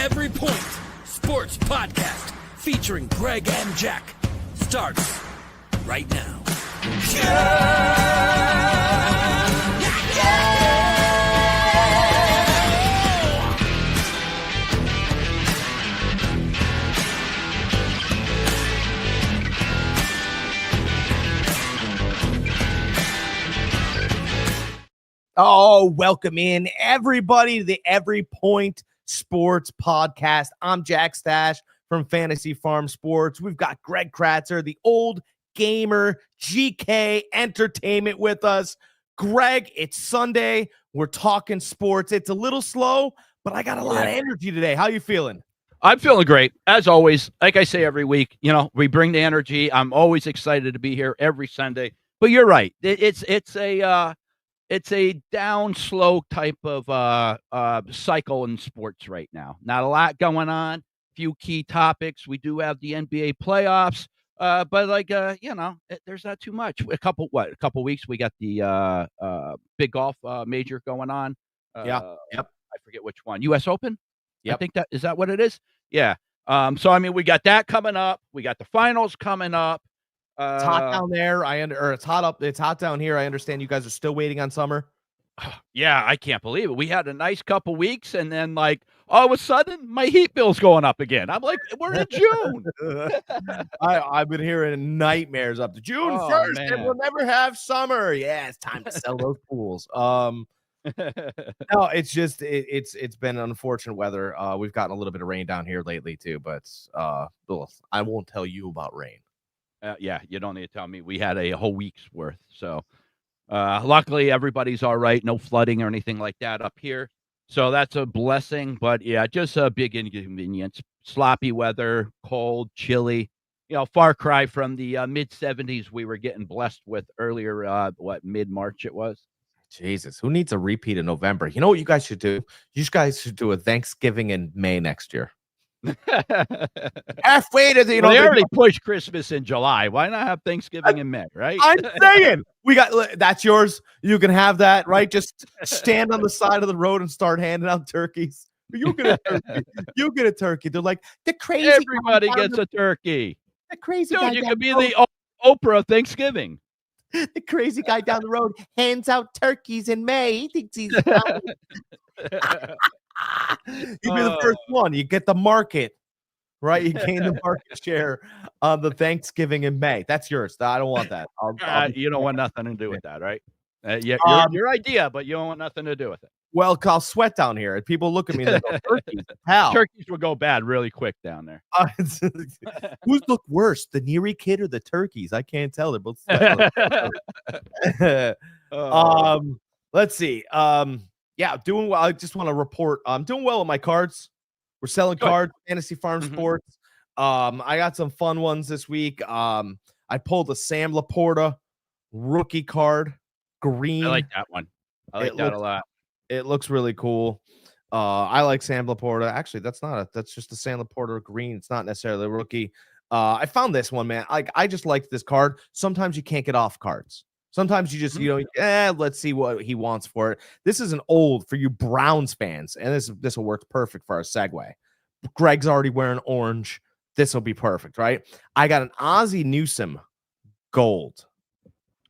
Every Point Sports Podcast featuring Greg and Jack starts right now. Oh, welcome in everybody to the Every Point Sports Podcast. I'm Jack Stash from Fantasy Farm Sports. We've got Greg Kratzer, the Old Gamer GK Entertainment with us. Greg, it's Sunday. We're talking sports. It's a little slow, but I got a lot of energy today. How you feeling? I'm feeling great. As always, like I say every week, we bring the energy. I'm always excited to be here every Sunday. But you're right. It's a down slow type of cycle in sports right now. Not a lot going on. Few key topics. We do have the NBA playoffs, but there's not too much. A couple weeks we got the big golf major going on. Yep. I forget which one. U.S. Open. Yep. I think is that what it is? Yeah. So I mean, we got that coming up. We got the finals coming up. It's hot down there. It's hot up. It's hot down here. I understand you guys are still waiting on summer. Yeah, I can't believe it. We had a nice couple weeks, and then all of a sudden, my heat bill's going up again. I'm like, we're in June. I've been hearing nightmares up to June 1st, and we'll never have summer. Yeah, it's time to sell those pools. No, it's just it's been unfortunate weather. We've gotten a little bit of rain down here lately too, but I won't tell you about rain. Yeah, you don't need to tell me. We had a whole week's worth. So luckily, everybody's all right. No flooding or anything like that up here. So that's a blessing. But, yeah, just a big inconvenience. Sloppy weather, cold, chilly. Far cry from the mid-70s we were getting blessed with earlier, mid-March it was. Jesus, who needs a repeat in November? You know what you guys should do? You guys should do a Thanksgiving in May next year. Halfway to they already pushed Christmas in July. Why not have Thanksgiving in May, right? I'm saying that's yours. You can have that, right? Just stand on the side of the road and start handing out turkeys. You get a turkey. You get a turkey. They're like the crazy. Everybody gets a turkey. The crazy. Dude, you could be the Oprah of Thanksgiving. The crazy guy down the road hands out turkeys in May. He thinks he's. You'd be the first one. You get the market, right? You gain the market share on the Thanksgiving in May. That's yours. I don't want that. You don't want nothing to do with that, right? Your idea, but you don't want nothing to do with it. Well, I'll sweat down here. People look at me and they go, turkeys, pal. Turkeys will go bad really quick down there. Who's look worse, the Neary kid or the turkeys? I can't tell. They're both let's see. Yeah, doing well. I just want to report. I'm doing well with my cards. We're selling cards, Fantasy Farm Sports. I got some fun ones this week. I pulled a Sam Laporta rookie card, green. I like that one. I like that a lot. It looks really cool. I like Sam Laporta. Actually, that's just a Sam Laporta green. It's not necessarily a rookie. I found this one, man. I just like this card. Sometimes you can't get off cards. Sometimes you just, let's see what he wants for it. This is an old for you Browns fans, and this will work perfect for our segue. Greg's already wearing orange. This will be perfect, right? I got an Ozzie Newsome gold.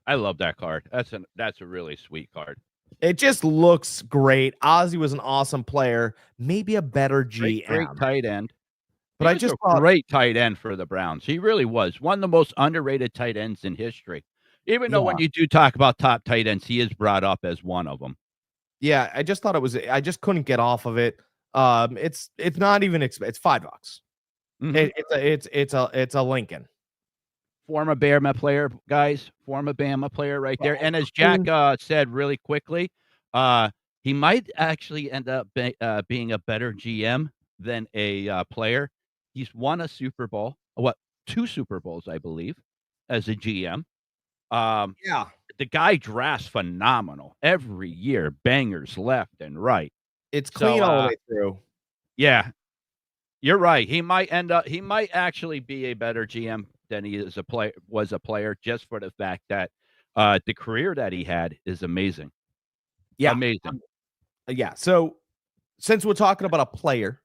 I love that card. That's a really sweet card. It just looks great. Ozzie was an awesome player, maybe a better GM. Great tight end. But I just thought, great tight end for the Browns. He really was one of the most underrated tight ends in history. Even though when you do talk about top tight ends, he is brought up as one of them. Yeah, I just thought I just couldn't get off of it. It's not even it's $5. Mm-hmm. It's a Lincoln. Former Bama player, guys. Former Bama player right there. And as Jack said really quickly, he might actually end up being a better GM than a player. He's won a Super Bowl. 2 Super Bowls, I believe, as a GM. The guy drafts phenomenal every year, bangers left and right. It's clean all the way through. Yeah, you're right. He might actually be a better GM than he was a player, just for the fact that the career that he had is amazing. Yeah, amazing. Yeah. So since we're talking about a player,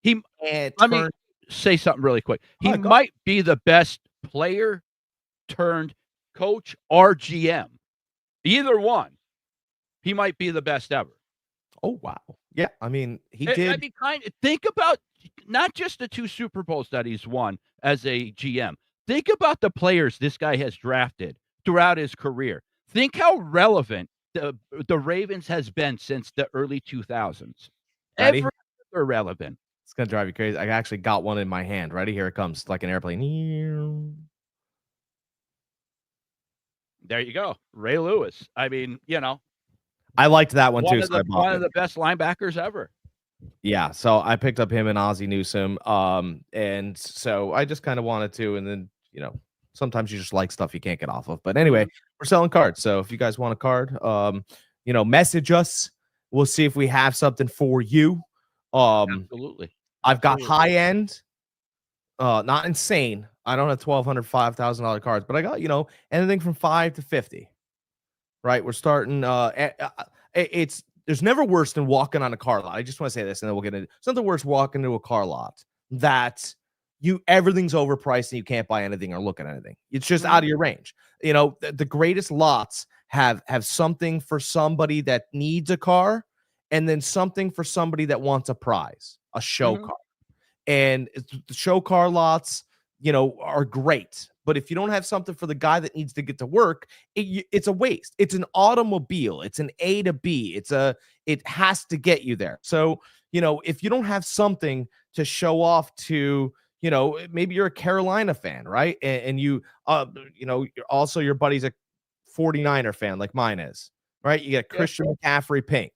He and let me turn. say something really quick. He Oh, go. might be the best player turned coach or GM. Either one. He might be the best ever. Oh wow. Yeah, I mean, he I did. mean, think about not just the 2 Super Bowls that he's won as a GM. Think about the players this guy has drafted throughout his career. Think how relevant the Ravens has been since the early 2000s. Ready? They're relevant. It's gonna drive you crazy. I actually got one in my hand. Ready? Here it comes, like an airplane. There you go. Ray Lewis. I mean, I liked that one too, so I bought one it. of the best linebackers ever. Yeah, so I picked up him and Ozzie Newsome, and so I just kind of wanted to, and then sometimes you just like stuff you can't get off of. But anyway, we're selling cards, so if you guys want a card, message us. We'll see if we have something for you. Absolutely. I've got high end, not insane. I don't have $1,200, $5,000 cards, but I got anything from 5 to 50. Right, we're starting. It's there's never worse than walking on a car lot. I just want to say this, and then we'll get into it's nothing worse walking into a car lot that everything's overpriced and you can't buy anything or look at anything. It's just out of your range. The greatest lots have something for somebody that needs a car, and then something for somebody that wants a prize, a show car. And the show car lots, are great. But if you don't have something for the guy that needs to get to work, it's a waste. It's an automobile. It's an A to B. It has to get you there. So, if you don't have something to show off to, maybe you're a Carolina fan, right? And you, also your buddy's a 49er fan like mine is, right? You get Christian McCaffrey pink.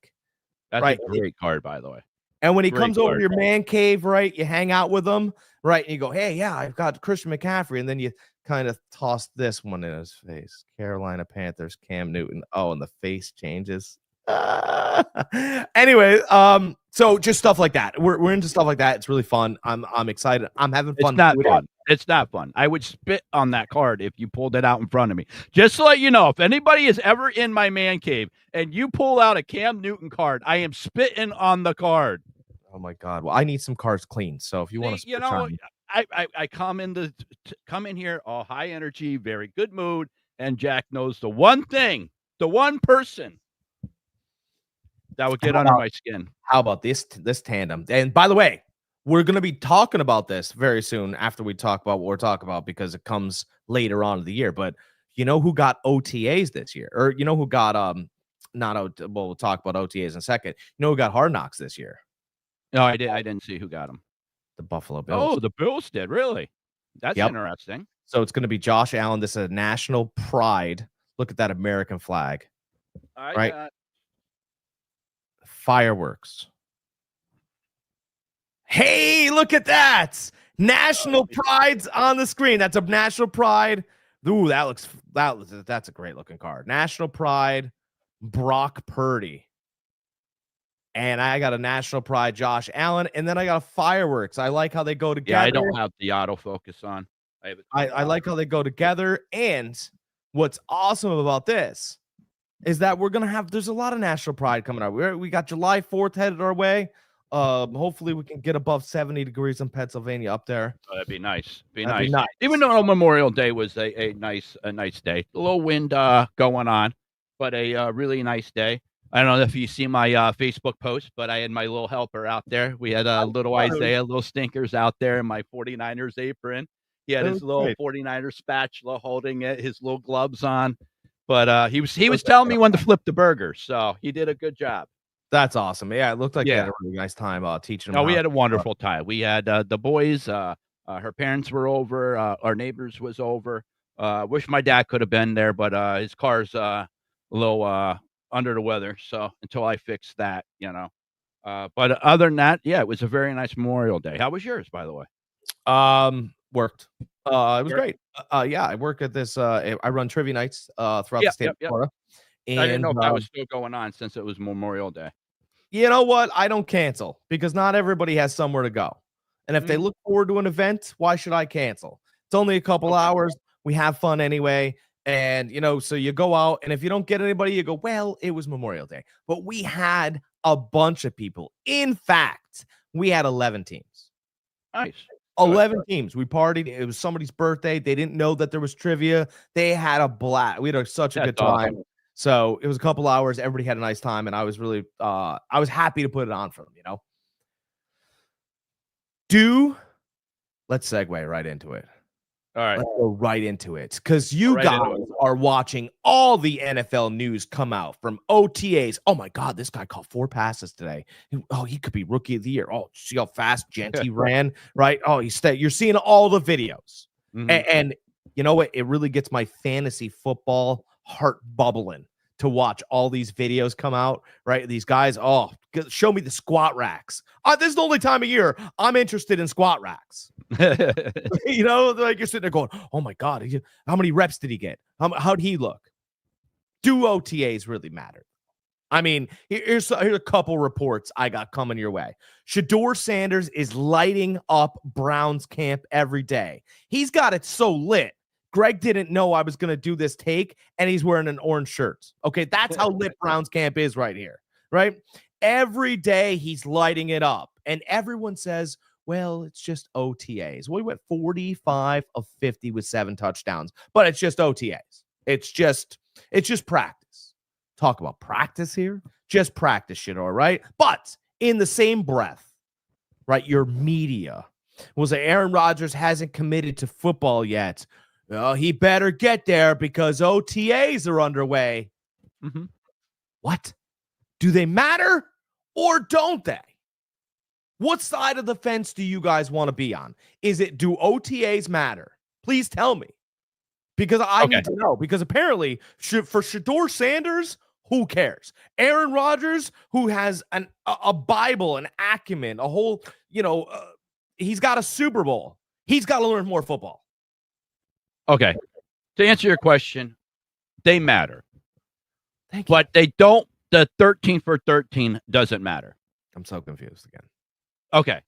That's right? a great card, by the way. And when he Great comes over card. to your man cave, right, you hang out with him, right, and you go, hey, yeah, I've got Christian McCaffrey, and then you kind of toss this one in his face. Carolina Panthers, Cam Newton. Oh, and the face changes. Anyway, so just stuff like that. We're into stuff like that. It's really fun. I'm excited. I'm having fun. It's not fun. It's not fun. I would spit on that card if you pulled it out in front of me. Just to let you know, if anybody is ever in my man cave and you pull out a Cam Newton card, I am spitting on the card. Oh my God. Well, I need some cards clean. So if you want to, I come in here all high energy, very good mood, and Jack knows the one person that would get under my skin. How about this tandem? And by the way, we're going to be talking about this very soon after we talk about what we're talking about, because it comes later on in the year. But you know who got OTAs this year? Or you know who got we'll talk about OTAs in a second. You know who got Hard Knocks this year? No, I didn't see who got them. The Buffalo Bills. Oh, the Bills did, really? That's interesting. So it's going to be Josh Allen. This is a national pride. Look at that American flag. Right? Fireworks. Hey, look at that. National pride's on the screen. That's a national pride. Ooh, that's a great looking card. National pride, Brock Purdy. And I got a national pride, Josh Allen. And then I got a fireworks. I like how they go together. Yeah, I don't have the autofocus on. I like how they go together. And what's awesome about this is that there's a lot of national pride coming out. We got July 4th headed our way. Hopefully we can get above 70 degrees in Pennsylvania up there. Oh, that'd be nice. Be That'd nice. Even though Memorial Day was a nice day. A little wind going on, but a really nice day. I don't know if you see my Facebook post, but I had my little helper out there. We had little Isaiah, little stinkers out there in my 49ers apron. He had his little 49ers spatula holding it, his little gloves on. But he was telling me when to flip the burger, so he did a good job. That's awesome. Yeah, it looked like he had a really nice time teaching them. No, we had a wonderful time. We had the boys, her parents were over, our neighbors was over. Wish my dad could have been there, but his car's a little under the weather, so until I fix that, but other than that, yeah, it was a very nice Memorial Day. How was yours, by the way? Worked. It was great. Yeah, I work at this. I run trivia nights throughout the state of Florida. And, I didn't know if that was still going on since it was Memorial Day. You know what? I don't cancel because not everybody has somewhere to go. And if they look forward to an event, why should I cancel? It's only a couple hours. We have fun anyway. And, so you go out, and if you don't get anybody, you go, well, it was Memorial Day. But we had a bunch of people. In fact, we had 11 teams. Nice. 11 teams. We partied. It was somebody's birthday. They didn't know that there was trivia. They had a blast. We had such a good time. Awesome. So it was a couple hours. Everybody had a nice time, and I was really, I was happy to put it on for them. Let's segue right into it. All right. Let's go right into it, because you guys are watching all the NFL news come out from OTAs. Oh my God, this guy caught 4 passes today. Oh, he could be rookie of the year. Oh, see how fast Genty ran, right? Oh, you're seeing all the videos, and you know what? It really gets my fantasy football heart bubbling to watch all these videos come out, right? These guys, show me the squat racks. This is the only time of year I'm interested in squat racks. Like you're sitting there going, oh my God, how many reps did he get? How'd he look? Do OTAs really matter? I mean, here's a couple reports I got coming your way. Shedeur Sanders is lighting up Browns camp every day. He's got it so lit. Greg didn't know I was going to do this take, and he's wearing an orange shirt. Okay, that's how lit Browns camp is right here, right? Every day he's lighting it up, and everyone says, well, it's just OTAs. Well, he went 45 of 50 with 7 touchdowns, but it's just OTAs. It's just practice. Talk about practice here. Just practice, Shedeur, right? But in the same breath, right, your media will say Aaron Rodgers hasn't committed to football yet. Well, he better get there because OTAs are underway. What? Do they matter or don't they? What side of the fence do you guys want to be on? Do OTAs matter? Please tell me. Because I need to know. Because apparently, for Shedeur Sanders, who cares? Aaron Rodgers, who has a Bible, an acumen, a whole, he's got a Super Bowl. He's got to learn more football. Okay. To answer your question, they matter. Thank you. But they don't. The 13 for 13 doesn't matter. I'm so confused again. Okay.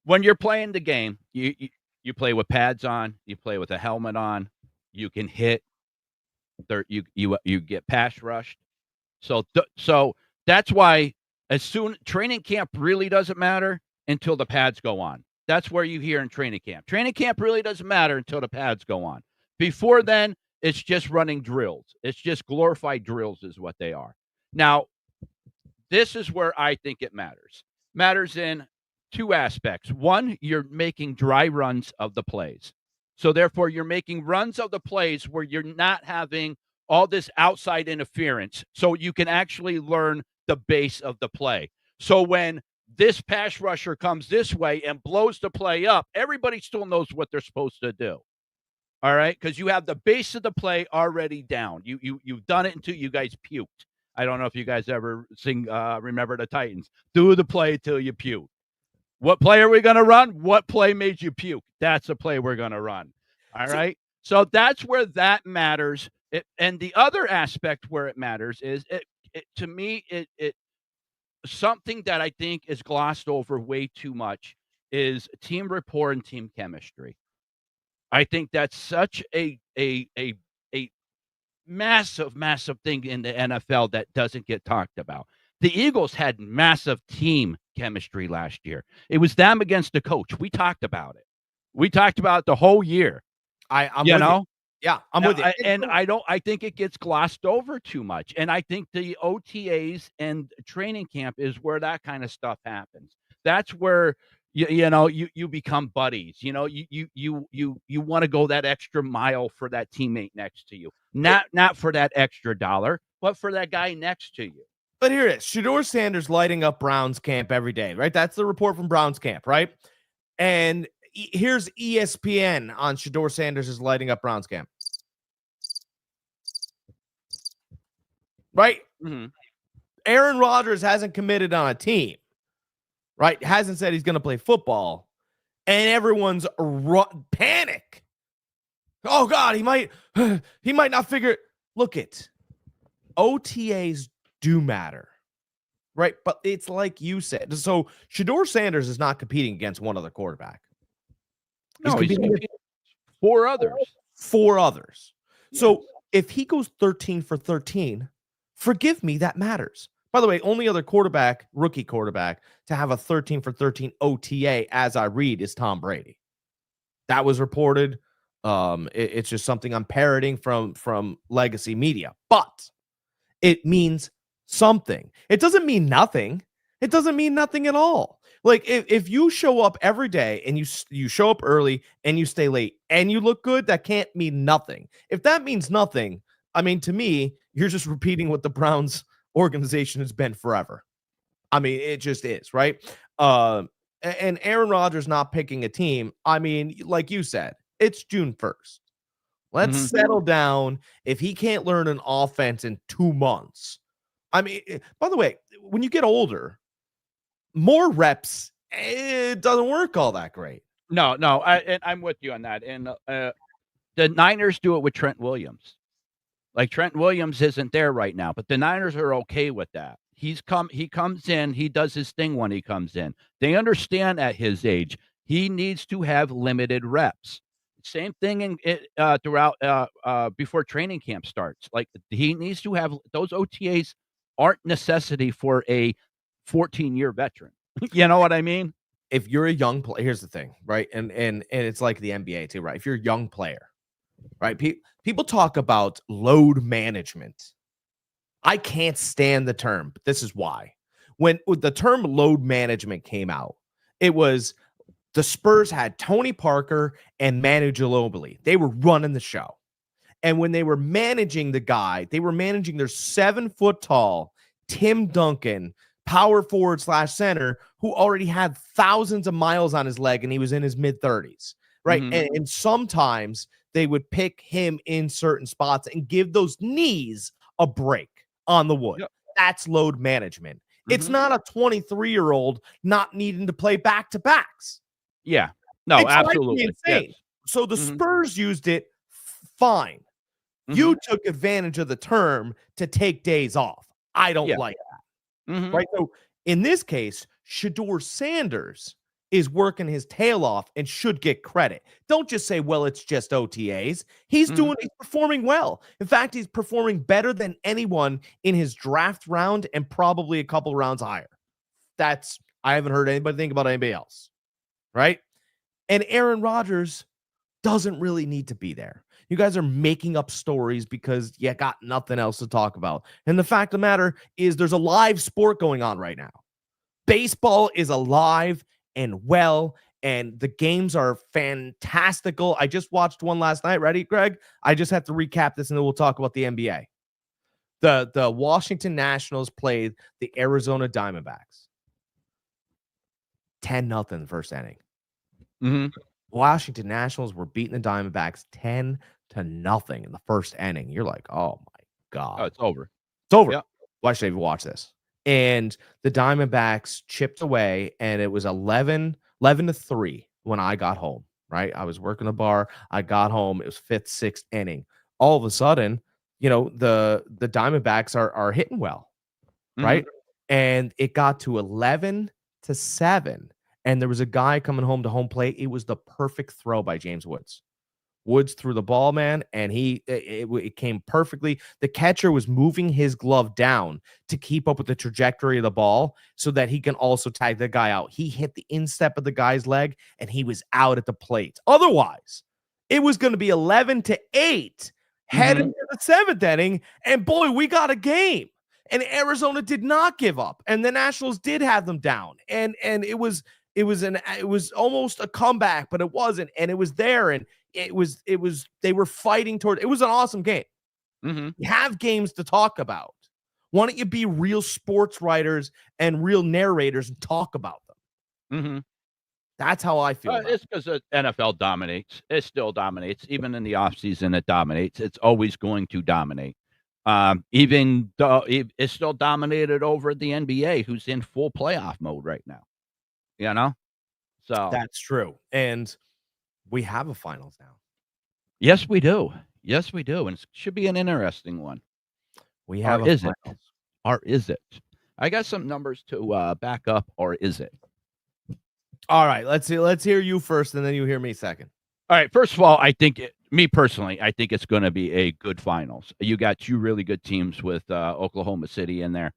When you're playing the game, you play with pads on, you play with a helmet on, you can hit, you get pass rushed. So that's why training camp really doesn't matter until the pads go on. That's where you hear in training camp. Training camp really doesn't matter until the pads go on. Before then, it's just running drills. It's just glorified drills is what they are. Now, this is where I think it matters. Matters in 2 aspects. One, you're making dry runs of the plays. So therefore, you're making runs of the plays where you're not having all this outside interference. So you can actually learn the base of the play. So when this pass rusher comes this way and blows the play up, everybody still knows what they're supposed to do. All right? Because you have the base of the play already down. You've done it until you guys puked. I don't know if you guys ever sing Remember the Titans. Do the play till you puke. What play are we going to run? What play made you puke? That's the play we're going to run. All right? So that's where that matters. And the other aspect where it matters is, to me, something that I think is glossed over way too much is team rapport and team chemistry. I think that's such a massive, massive thing in the NFL that doesn't get talked about. The Eagles had massive team chemistry last year. It was them against the coach. We talked about it. We talked about it the whole year. I'm with you. Yeah, I'm with you. I think it gets glossed over too much. And I think the OTAs and training camp is where that kind of stuff happens. That's where you become buddies. You want to go that extra mile for that teammate next to you. Not for that extra dollar, but for that guy next to you. But here it is. Shedeur Sanders lighting up Browns camp every day, right? That's the report from Browns camp, right? And here's ESPN on Shedeur Sanders is lighting up Browns camp. Right? Mm-hmm. Aaron Rodgers hasn't committed on a team, right? Hasn't said he's going to play football. And everyone's panic. Oh, God, he might not figure. Look it. OTAs do matter, right? But it's like you said. So Shedeur Sanders is not competing against one other quarterback. He's competing against 4 others. 4 others. Yes. So if he goes 13 for 13, forgive me, that matters. By the way, only other quarterback, rookie quarterback, to have a 13 for 13 OTA, as I read, is Tom Brady. That was reported. It's just something I'm parroting from legacy media, but it means something. It doesn't mean nothing. It doesn't mean nothing at all. Like if you show up every day and you show up early and you stay late and you look good, that can't mean nothing. If that means nothing, I mean, to me, you're just repeating what the Browns organization has been forever. I mean, it just is, right? And Aaron Rodgers not picking a team. I mean, like you said, it's June 1st. Let's settle down. If he can't learn an offense in 2 months, I mean, by the way, when you get older, more reps, it doesn't work all that great. No, I'm with you on that. And the Niners do it with Trent Williams. Like Trent Williams isn't there right now, but the Niners are okay with that. He comes in, he does his thing when he comes in. They understand at his age, he needs to have limited reps. Same thing throughout before training camp starts. Like he needs to have those OTAs aren't necessity for a 14-year veteran. You know what I mean? If you're a young player, here's the thing, right? And it's like the NBA too, right? If you're a young player, right? People talk about load management. I can't stand the term, but this is why. When the term load management came out, it was the Spurs had Tony Parker and Manu Ginobili. They were running the show. And when they were managing the guy, they were managing their 7-foot-tall Tim Duncan, power forward / center, who already had thousands of miles on his leg and he was in his mid-30s, right? And sometimes they would pick him in certain spots and give those knees a break on the wood. Yep. That's load management. It's not a 23-year-old not needing to play back-to-backs. Yeah. No, it's absolutely. Insane. Yes. So the Spurs used it fine. You took advantage of the term to take days off. I don't like that. Right? So in this case, Shedeur Sanders is working his tail off and should get credit. Don't just say, well, it's just OTAs. He's performing well. In fact, he's performing better than anyone in his draft round and probably a couple rounds higher. I haven't heard anybody think about anybody else. Right? And Aaron Rodgers doesn't really need to be there. You guys are making up stories because you got nothing else to talk about. And the fact of the matter is there's a live sport going on right now. Baseball is alive and well, and the games are fantastical. I just watched one last night. Ready, Greg? I just have to recap this, and then we'll talk about the NBA. The Washington Nationals played the Arizona Diamondbacks. 10-0 in the first inning. Washington Nationals were beating the Diamondbacks 10-0 in the first inning. You're like, oh my God. Oh, it's over. It's over. Yep. Why should I even watch this? And the Diamondbacks chipped away, and it was 11-3 when I got home, right? I was working the bar. I got home. It was 5th, 6th inning. All of a sudden, the Diamondbacks are hitting well, right? And it got to 11-7. And there was a guy coming home to home plate. It was the perfect throw by James Woods. Woods threw the ball, man, and it came perfectly. The catcher was moving his glove down to keep up with the trajectory of the ball so that he can also tag the guy out. He hit the instep of the guy's leg, and he was out at the plate. Otherwise, it was going to be 11-8 heading to the 7th inning, and boy, we got a game. And Arizona did not give up, and the Nationals did have them down, and it was almost a comeback, but it wasn't, and it was there, and they were fighting toward it. Was an awesome game. You have games to talk about. Why don't you be real sports writers and real narrators and talk about them? That's how I feel. It's because the NFL dominates. It still dominates. Even in the offseason, it dominates. It's always going to dominate. Even though it's still dominated over the NBA, who's in full playoff mode right now. So that's true. And we have a finals now. Yes, we do. And it should be an interesting one. We have or is it? I got some numbers to back up, or is it? All right, let's hear you first, and then you hear me second. All right, first of all, I think me personally, I think it's going to be a good finals. You got two really good teams with Oklahoma City in there.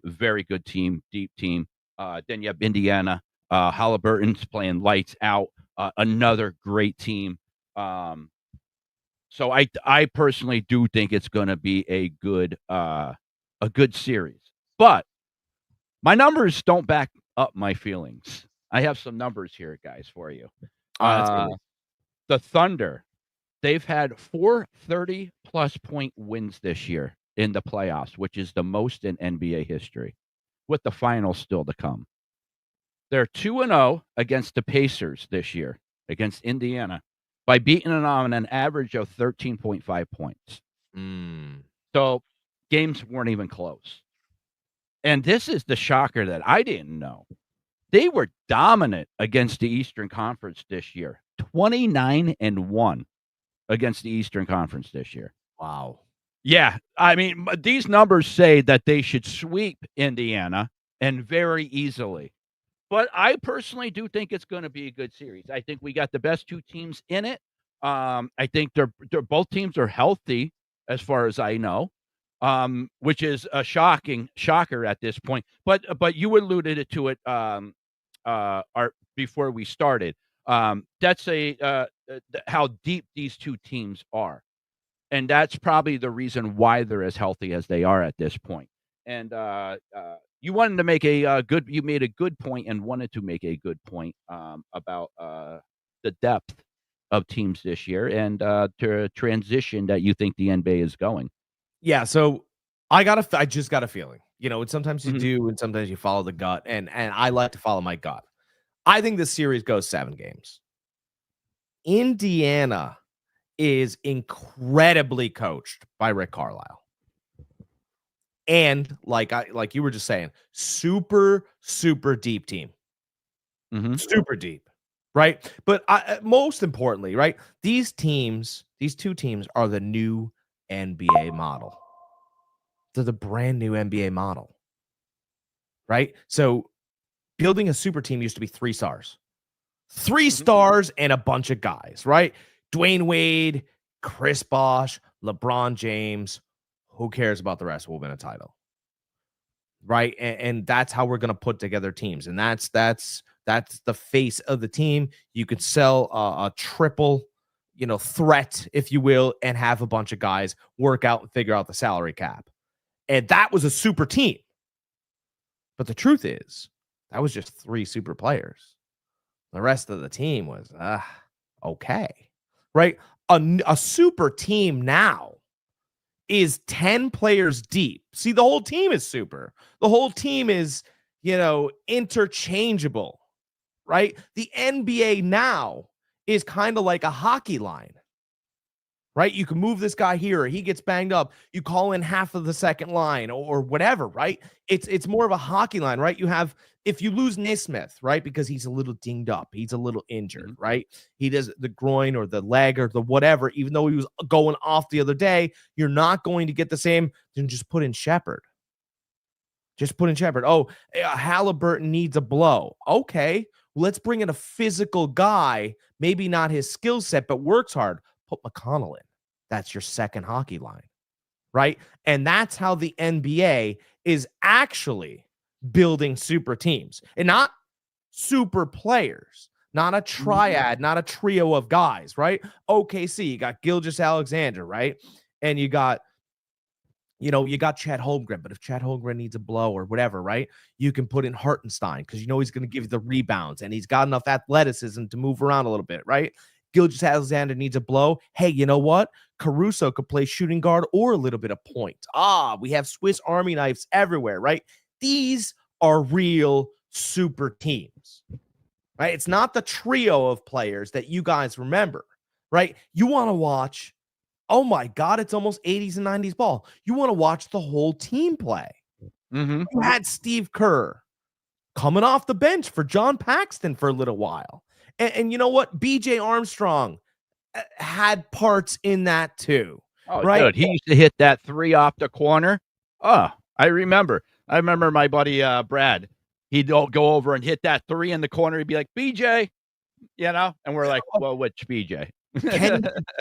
Very good team, deep team. Then you have Indiana. Halliburton's playing lights out. Another great team. So I personally do think it's going to be a good series. But my numbers don't back up my feelings. I have some numbers here, guys, for you. Let's hear it. The Thunder, they've had 4 30-plus point wins this year in the playoffs, which is the most in NBA history, with the finals still to come. They're 2-0 against the Pacers this year, against Indiana, by beating them on an average of 13.5 points. So games weren't even close. And this is the shocker that I didn't know. They were dominant against the Eastern Conference this year, 29-1 against the Eastern Conference this year. Wow. Yeah, I mean, these numbers say that they should sweep Indiana, and very easily. But I personally do think it's going to be a good series. I think we got the best two teams in it. I think they're both teams are healthy, as far as I know, which is a shocker at this point. But you alluded to it, Art, before we started. That's how deep these two teams are, and that's probably the reason why they're as healthy as they are at this point. And you wanted to make you made a good point and wanted to make a good point about the depth of teams this year and to transition that you think the NBA is going. Yeah, so I just got a feeling. Sometimes you do, and sometimes you follow the gut, and I like to follow my gut. I think this series goes 7 games. Indiana is incredibly coached by Rick Carlisle. And like you were just saying, super, super deep team. Super deep, right? But most importantly, right, these two teams are the new NBA model. They're the brand new NBA model, right? So building a super team used to be 3 stars. 3 stars and a bunch of guys, right? Dwayne Wade, Chris Bosh, LeBron James. Who cares about the rest? We'll win a title, right? And that's how we're going to put together teams. And that's the face of the team. You could sell a triple, threat, if you will, and have a bunch of guys work out and figure out the salary cap. And that was a super team. But the truth is, that was just 3 super players. The rest of the team was okay, right? A super team now is 10 players deep. See, the whole team is super. The whole team is, interchangeable, right? The NBA now is kind of like a hockey line, right? You can move this guy here, or he gets banged up. You call in half of the second line or whatever, right? It's more of a hockey line, right? If you lose Naismith, right, because he's a little dinged up, he's a little injured, right? He does the groin or the leg or the whatever, even though he was going off the other day, you're not going to get the same. Then just put in Shepard. Oh, Halliburton needs a blow. Okay, let's bring in a physical guy, maybe not his skill set, but works hard. Put McConnell in. That's your second hockey line, right? And that's how the NBA is actually building super teams, and not super players, not a triad, not a trio of guys, right? OKC, you got Gilgeous-Alexander, right? And you got Chet Holmgren, but if Chet Holmgren needs a blow or whatever, right, you can put in Hartenstein because he's going to give you the rebounds and he's got enough athleticism to move around a little bit, right? Gilgeous-Alexander needs a blow. Hey, you know what? Caruso could play shooting guard or a little bit of point. We have Swiss Army knives everywhere, right? These are real super teams, right? It's not the trio of players that you guys remember, right? You want to watch, oh my God, it's almost 80s and 90s ball. You want to watch the whole team play. You had Steve Kerr coming off the bench for John Paxson for a little while. And you know what? BJ Armstrong had parts in that too. Oh, right? Dude, he used to hit that 3 off the corner. Oh, I remember my buddy Brad. He'd go over and hit that 3 in the corner. He'd be like, BJ, and we're like, well, which BJ?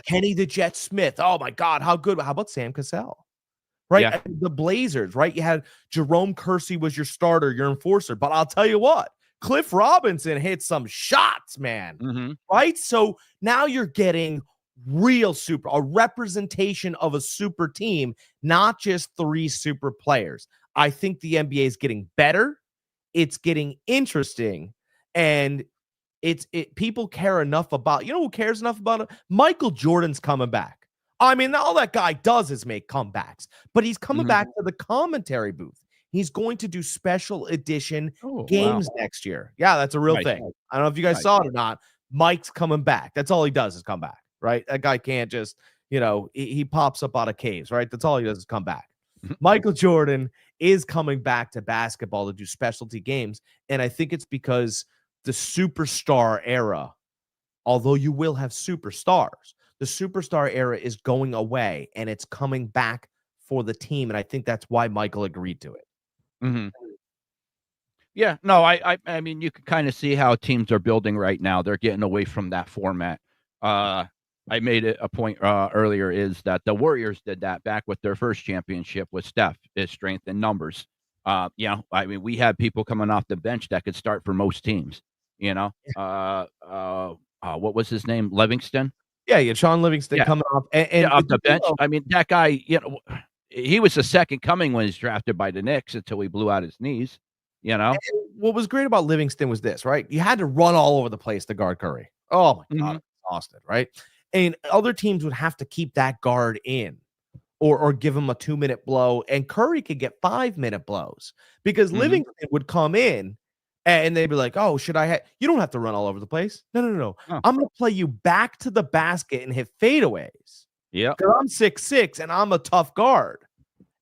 Kenny the Jet Smith. Oh my God, how good. How about Sam Cassell? right? Yeah. The Blazers, right? You had Jerome Kersey was your starter, your enforcer. But I'll tell you what, Cliff Robinson hit some shots, man. Mm-hmm. Right? So now you're getting a representation of a super team, not just 3 super players. I think the NBA is getting better. It's getting interesting. And people care enough about, who cares enough about it? Michael Jordan's coming back. I mean, all that guy does is make comebacks, but he's coming back to the commentary booth. He's going to do special edition games next year. Yeah, that's a real thing. I don't know if you guys saw it or not. Mike's coming back. That's all he does is come back, right? That guy can't just, he pops up out of caves, right? That's all he does is come back. Michael Jordan is coming back to basketball to do specialty games. And I think it's because the superstar era, although you will have superstars, the superstar era is going away and it's coming back for the team. And I think that's why Michael agreed to it. Mm-hmm. Yeah, no, I mean, you can kind of see how teams are building right now. They're getting away from that format. I made it a point earlier is that the Warriors did that back with their first championship with Steph, is strength in numbers. I mean, we had people coming off the bench that could start for most teams. What was his name? Livingston. Yeah, Sean Livingston coming off and off the bench. I mean, that guy, he was the second coming when he's drafted by the Knicks until he blew out his knees. And what was great about Livingston was this, right? You had to run all over the place to guard Curry. Oh my God, exhausted, right? And other teams would have to keep that guard in or give him a 2-minute blow. And Curry could get 5-minute blows because Livingston would come in and they'd be like, oh, you don't have to run all over the place. No. Oh. I'm going to play you back to the basket and hit fadeaways. Yeah. Because I'm 6'6" and I'm a tough guard.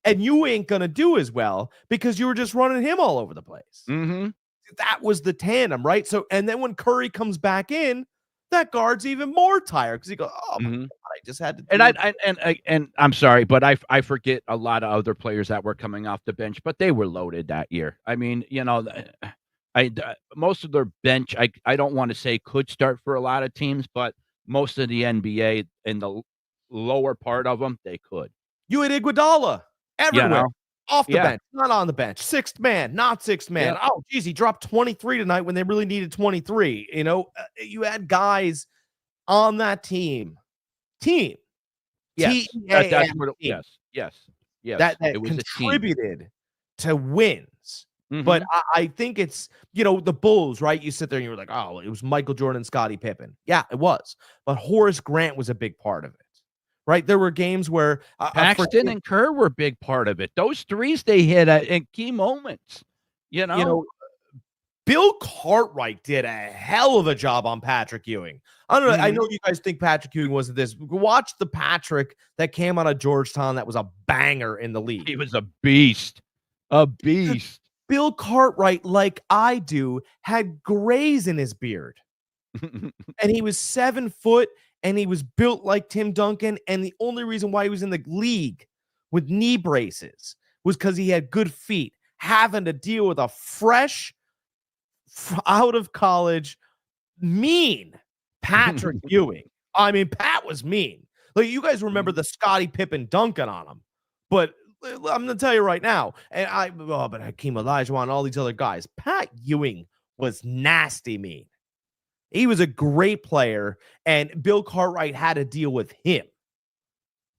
And you ain't going to do as well because you were just running him all over the place. Mm-hmm. That was the tandem, right? So, and then when Curry comes back in, that guard's even more tired because he goes, oh, my God, I just had to. And I'm sorry, but I forget a lot of other players that were coming off the bench, but they were loaded that year. I mean, most of their bench, I don't want to say could start for a lot of teams, but most of the NBA in the lower part of them, they could. You had Iguodala everywhere, off the bench, not on the bench, sixth man, not sixth man. Yeah. Oh, geez, he dropped 23 tonight when they really needed 23. You had guys on that team. Yes, that's what yes. That it was contributed to wins. Mm-hmm. But I think it's, the Bulls, right? You sit there and you're like, oh, it was Michael Jordan, Scottie Pippen. Yeah, it was. But Horace Grant was a big part of it. Right, there were games where Paxton and Kerr were a big part of it. Those threes they hit in key moments. Bill Cartwright did a hell of a job on Patrick Ewing. I don't know. I know you guys think Patrick Ewing wasn't this. Watch the Patrick that came out of Georgetown. That was a banger in the league. He was a beast. A beast. Bill Cartwright, like I do, had grays in his beard, and he was 7 foot. And he was built like Tim Duncan. And the only reason why he was in the league with knee braces was because he had good feet, having to deal with a fresh, out of college, mean Patrick Ewing. I mean, Pat was mean. Like, you guys remember the Scottie Pippen dunking on him. But I'm going to tell you right now, but Hakeem Olajuwon and all these other guys, Pat Ewing was nasty mean. He was a great player, and Bill Cartwright had to deal with him.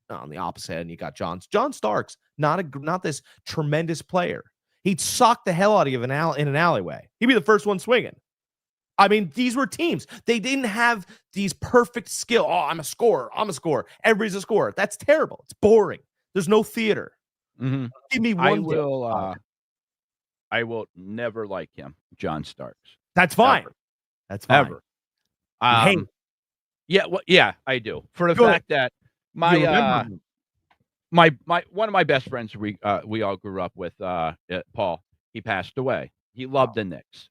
On the opposite end, you got John Starks, not this tremendous player. He'd sock the hell out of you in an alleyway. He'd be the first one swinging. I mean, these were teams. They didn't have these perfect skill. Oh, I'm a scorer. Everybody's a scorer. That's terrible. It's boring. There's no theater. Mm-hmm. Give me one. I will never like him, John Starks. That's fine. Ever. That's fine. Ever. I do. For the fact that my one of my best friends we all grew up with, Paul, he passed away. He loved the Knicks.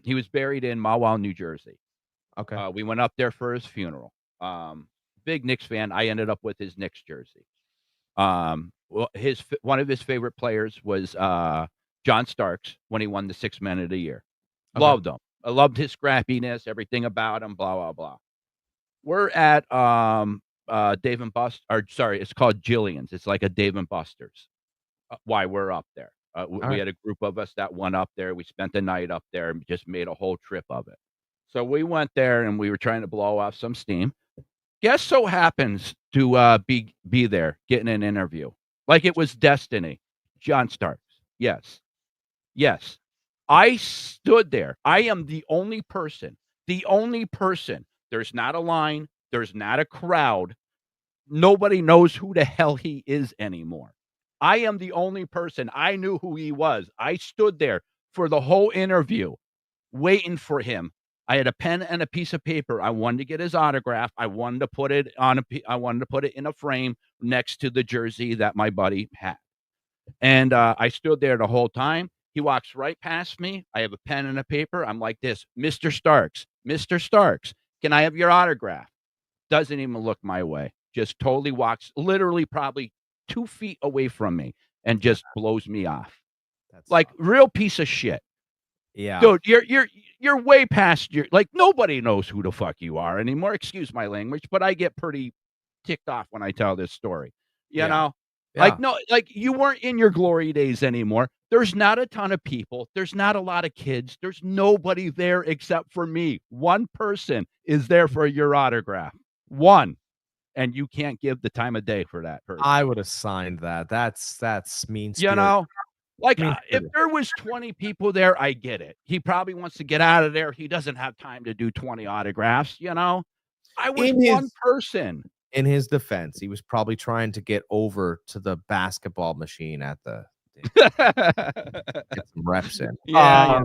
He was buried in Mahwah, New Jersey. Okay. We went up there for his funeral. Big Knicks fan. I ended up with his Knicks jersey. One of his favorite players was John Starks when he won the Sixth Man of the Year. Okay. Loved him. I loved his scrappiness, everything about him, blah, blah, blah. We're at Dave and Buster's, or sorry, it's called Jillian's. It's like a Dave and Buster's. Why we're up there. We had a group of us that went up there. We spent the night up there and just made a whole trip of it. So we went there and we were trying to blow off some steam. Guess so happens to be there getting an interview. Like it was destiny. John Starks. Yes. Yes. I stood there. I am the only person. The only person. There's not a line. There's not a crowd. Nobody knows who the hell he is anymore. I am the only person. I knew who he was. I stood there for the whole interview waiting for him. I had a pen and a piece of paper. I wanted to get his autograph. I wanted to put it in a frame next to the jersey that my buddy had. And I stood there the whole time. He walks right past me. I have a pen and a paper. I'm like this, Mr. Starks, can I have your autograph? Doesn't even look my way. Just totally walks literally probably 2 feet away from me and just blows me off. That's like real piece of shit. Yeah. Dude, you're way past your, like, nobody knows who the fuck you are anymore. Excuse my language, but I get pretty ticked off when I tell this story. You know? Yeah. Like, no, like you weren't in your glory days anymore. There's not a ton of people. There's not a lot of kids. There's nobody there except for me. One person is there for your autograph. One. And you can't give the time of day for that person. I would have signed that. That's mean You spirit. know? Like, Mean if spirit. there was 20 people there, I get it. He probably wants to get out of there. He doesn't have time to do 20 autographs, you know? I was one person. In his defense, he was probably trying to get over to the basketball machine at the get some reps in. Yeah.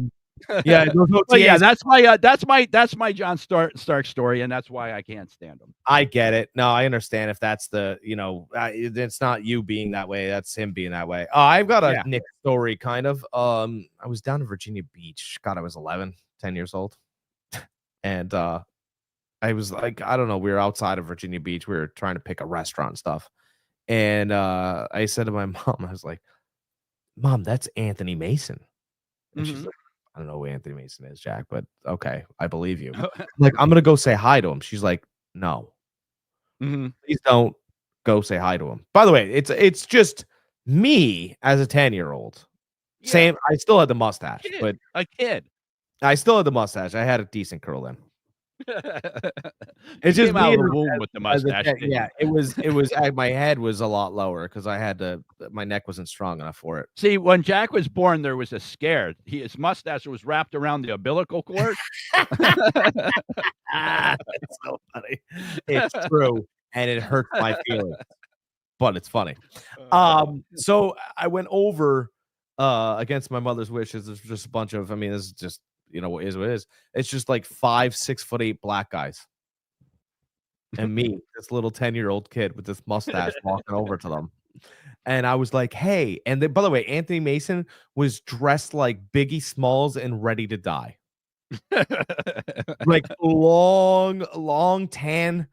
Yeah, those But yeah, OTAs, that's my John Stark story, and that's why I can't stand him. I get it. No, I understand if that's the, it's not you being that way. That's him being that way. I've got a Nick story, kind of. I was down in Virginia Beach. God, I was 10 years old. And I was like, I don't know. We were outside of Virginia Beach. We were trying to pick a restaurant and stuff. And I said to my mom, I was like, Mom, that's Anthony Mason. And she's like, I don't know who Anthony Mason is, Jack, but okay, I believe you. Like, I'm gonna go say hi to him. She's like, no, please don't go say hi to him. By the way, it's just me as a 10-year-old. Yeah. Same. I still had the mustache, but a kid. I still had the mustache. I had a decent curl then. It's just me out of and the womb with the mustache. Yeah, it was my head was a lot lower because I had to, my neck wasn't strong enough for it. See, when Jack was born, there was a scare. His mustache was wrapped around the umbilical cord. It's so funny. It's true, and it hurts my feelings, but it's funny. So I went over against my mother's wishes. There's just a bunch of, I mean, this is just, what is what it is. It's just like 5 6'8" black guys. And me, this little 10-year-old kid with this mustache walking over to them. And I was like, hey, and then, by the way, Anthony Mason was dressed like Biggie Smalls and Ready to Die. Like long tan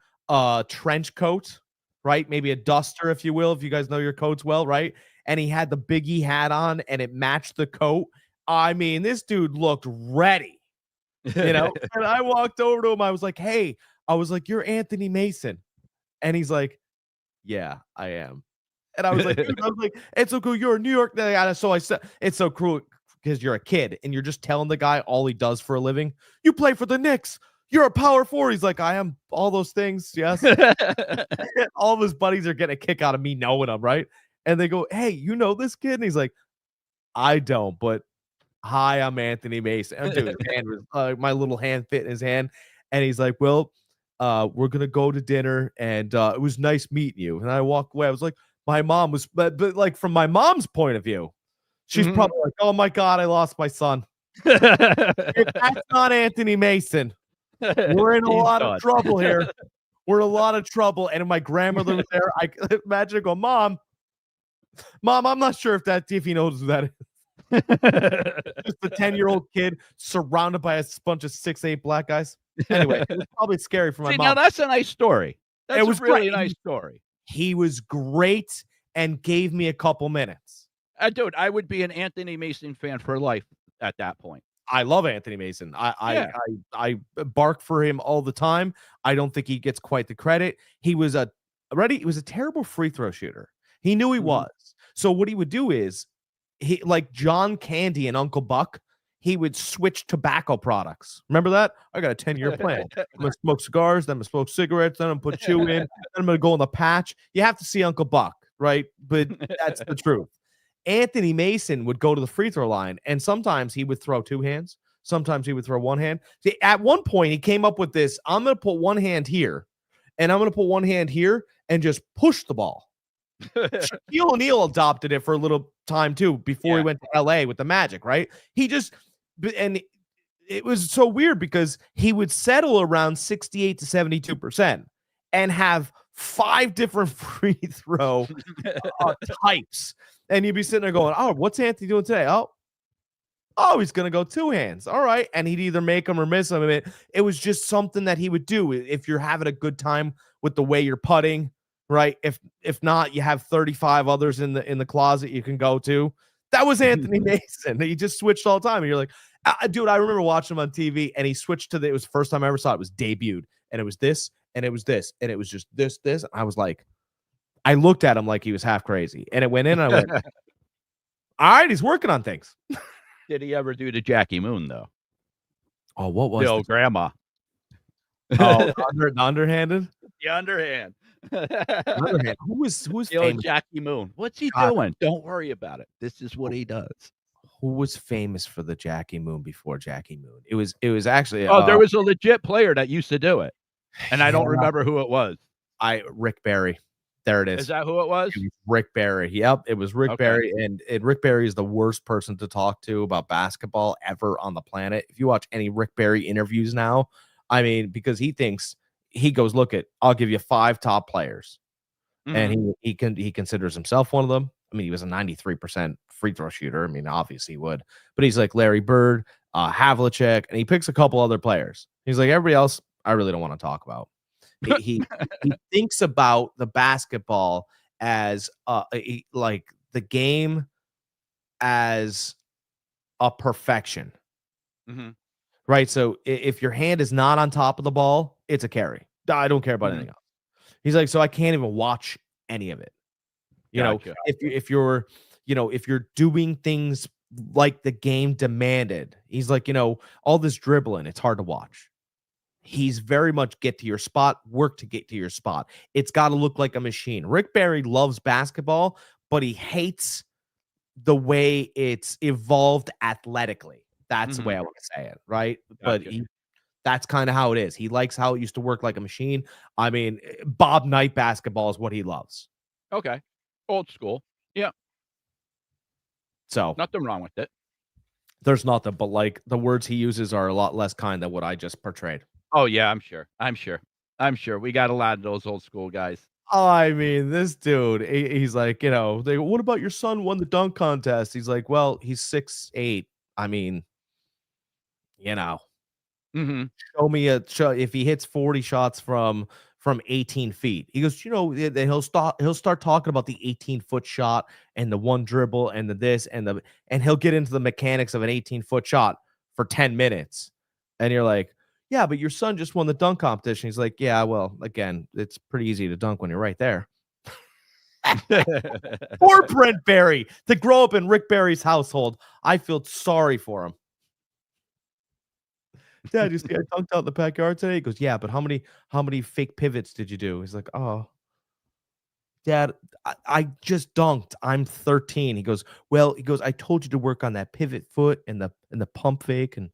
trench coat, right? Maybe a duster, if you will, if you guys know your coats well, right? And he had the Biggie hat on and it matched the coat. I mean, this dude looked ready, And I walked over to him. I was like, hey, you're Anthony Mason. And he's like, yeah, I am. And I was like, it's so cool. You're a New York. So I said, it's so cool because you're a kid and you're just telling the guy all he does for a living. You play for the Knicks. You're a power forward. He's like, I am all those things. Yes. All of his buddies are getting a kick out of me knowing him. Right. And they go, hey, you know this kid? And he's like, I don't, but hi, I'm Anthony Mason. And dude, his hand was, my little hand fit in his hand. And he's like, well, we're going to go to dinner. And it was nice meeting you. And I walked away. I was like, my mom was, but like from my mom's point of view, she's probably like, oh my God, I lost my son. If that's not Anthony Mason, we're in a lot of trouble here. We're in a lot of trouble. And if my grandmother was there, I imagine her go, Mom, I'm not sure if he knows who that is. Just a 10-year-old kid surrounded by a bunch of 6'8" black guys. Anyway, it was probably scary for my mom. Now that's a nice story. It was really a nice story. He was great and gave me a couple minutes. Dude, I would be an Anthony Mason fan for life at that point. I love Anthony Mason. I bark for him all the time. I don't think he gets quite the credit. He was a ready? He was a terrible free throw shooter. He knew he was. So what he would do is, he like John Candy and Uncle Buck, he would switch tobacco products. Remember that? I got a 10-year plan. I'm gonna smoke cigars, then I'm gonna smoke cigarettes, then I'm gonna put chew in, then I'm gonna go on the patch. You have to see Uncle Buck, right? But that's the truth. Anthony Mason would go to the free throw line, and sometimes he would throw two hands, sometimes he would throw one hand. See, at one point, he came up with this: I'm gonna put one hand here, and I'm gonna put one hand here, and just push the ball. Shaquille O'Neal adopted it for a little time too before he went to LA with the Magic, right? He just, and it was so weird because he would settle around 68 to 72% and have 5 different free throw types. And you'd be sitting there going, oh, what's Anthony doing today? Oh, he's going to go two hands. All right. And he'd either make them or miss them. It was just something that he would do if you're having a good time with the way you're putting, right? If not, you have 35 others in the closet you can go to. That was Anthony Mason. He just switched all the time. And you're like, dude, I remember watching him on TV, and he switched to it was the first time I ever saw it. It was debuted, and it was this, and it was this, and it was just this. And I was like, I looked at him like he was half crazy, and it went in, and I went, all right, he's working on things. Did he ever do the Jackie Moon though? Oh, what was the old grandma? Oh, the underhanded. The underhand. Underhand. Who was the old Jackie Moon? What's he doing? Don't worry about it. This is what he does. Who was famous for the Jackie Moon before Jackie Moon? It was actually there was a legit player that used to do it, and I don't remember who it was. Rick Barry. There it is. Is that who it was? It was Rick Barry. Yep, it was Rick Barry, and Rick Barry is the worst person to talk to about basketball ever on the planet. If you watch any Rick Barry interviews now, I mean, because he goes, look I'll give you 5 top players, and he considers himself one of them. I mean, he was a 93% free throw shooter. I mean, obviously he would, but he's like Larry Bird, Havlicek, and he picks a couple other players. He's like, everybody else, I really don't want to talk about. He thinks about the basketball as like the game as a perfection, right? So if your hand is not on top of the ball, it's a carry. I don't care about anything else. He's like, so I can't even watch any of it. You know, if you're doing things like the game demanded, he's like, all this dribbling, it's hard to watch. He's very much get to your spot, work to get to your spot. It's got to look like a machine. Rick Barry loves basketball, but he hates the way it's evolved athletically. That's the way I want to say it, right? But that's kind of how it is. He likes how it used to work like a machine. I mean, Bob Knight basketball is what he loves. Okay. Old school. Yeah. So nothing wrong with it. There's nothing, but like the words he uses are a lot less kind than what I just portrayed. Oh yeah, I'm sure. We got a lot of those old school guys. I mean, this dude, he's like, they go, what about your son won the dunk contest? He's like, well, he's 6'8". I mean, show me if he hits 40 shots from 18 feet. He goes, then he'll start talking about the 18-foot shot and the one dribble and the this and he'll get into the mechanics of an 18-foot shot for 10 minutes. And you're like, yeah, but your son just won the dunk competition. He's like, yeah, well, again, it's pretty easy to dunk when you're right there. Poor Brent Barry to grow up in Rick Barry's household. I feel sorry for him. Dad, you see, I dunked out in the backyard today. He goes, yeah, but how many fake pivots did you do? He's like, oh, Dad, I just dunked. I'm 13. He goes, I told you to work on that pivot foot and the pump fake and.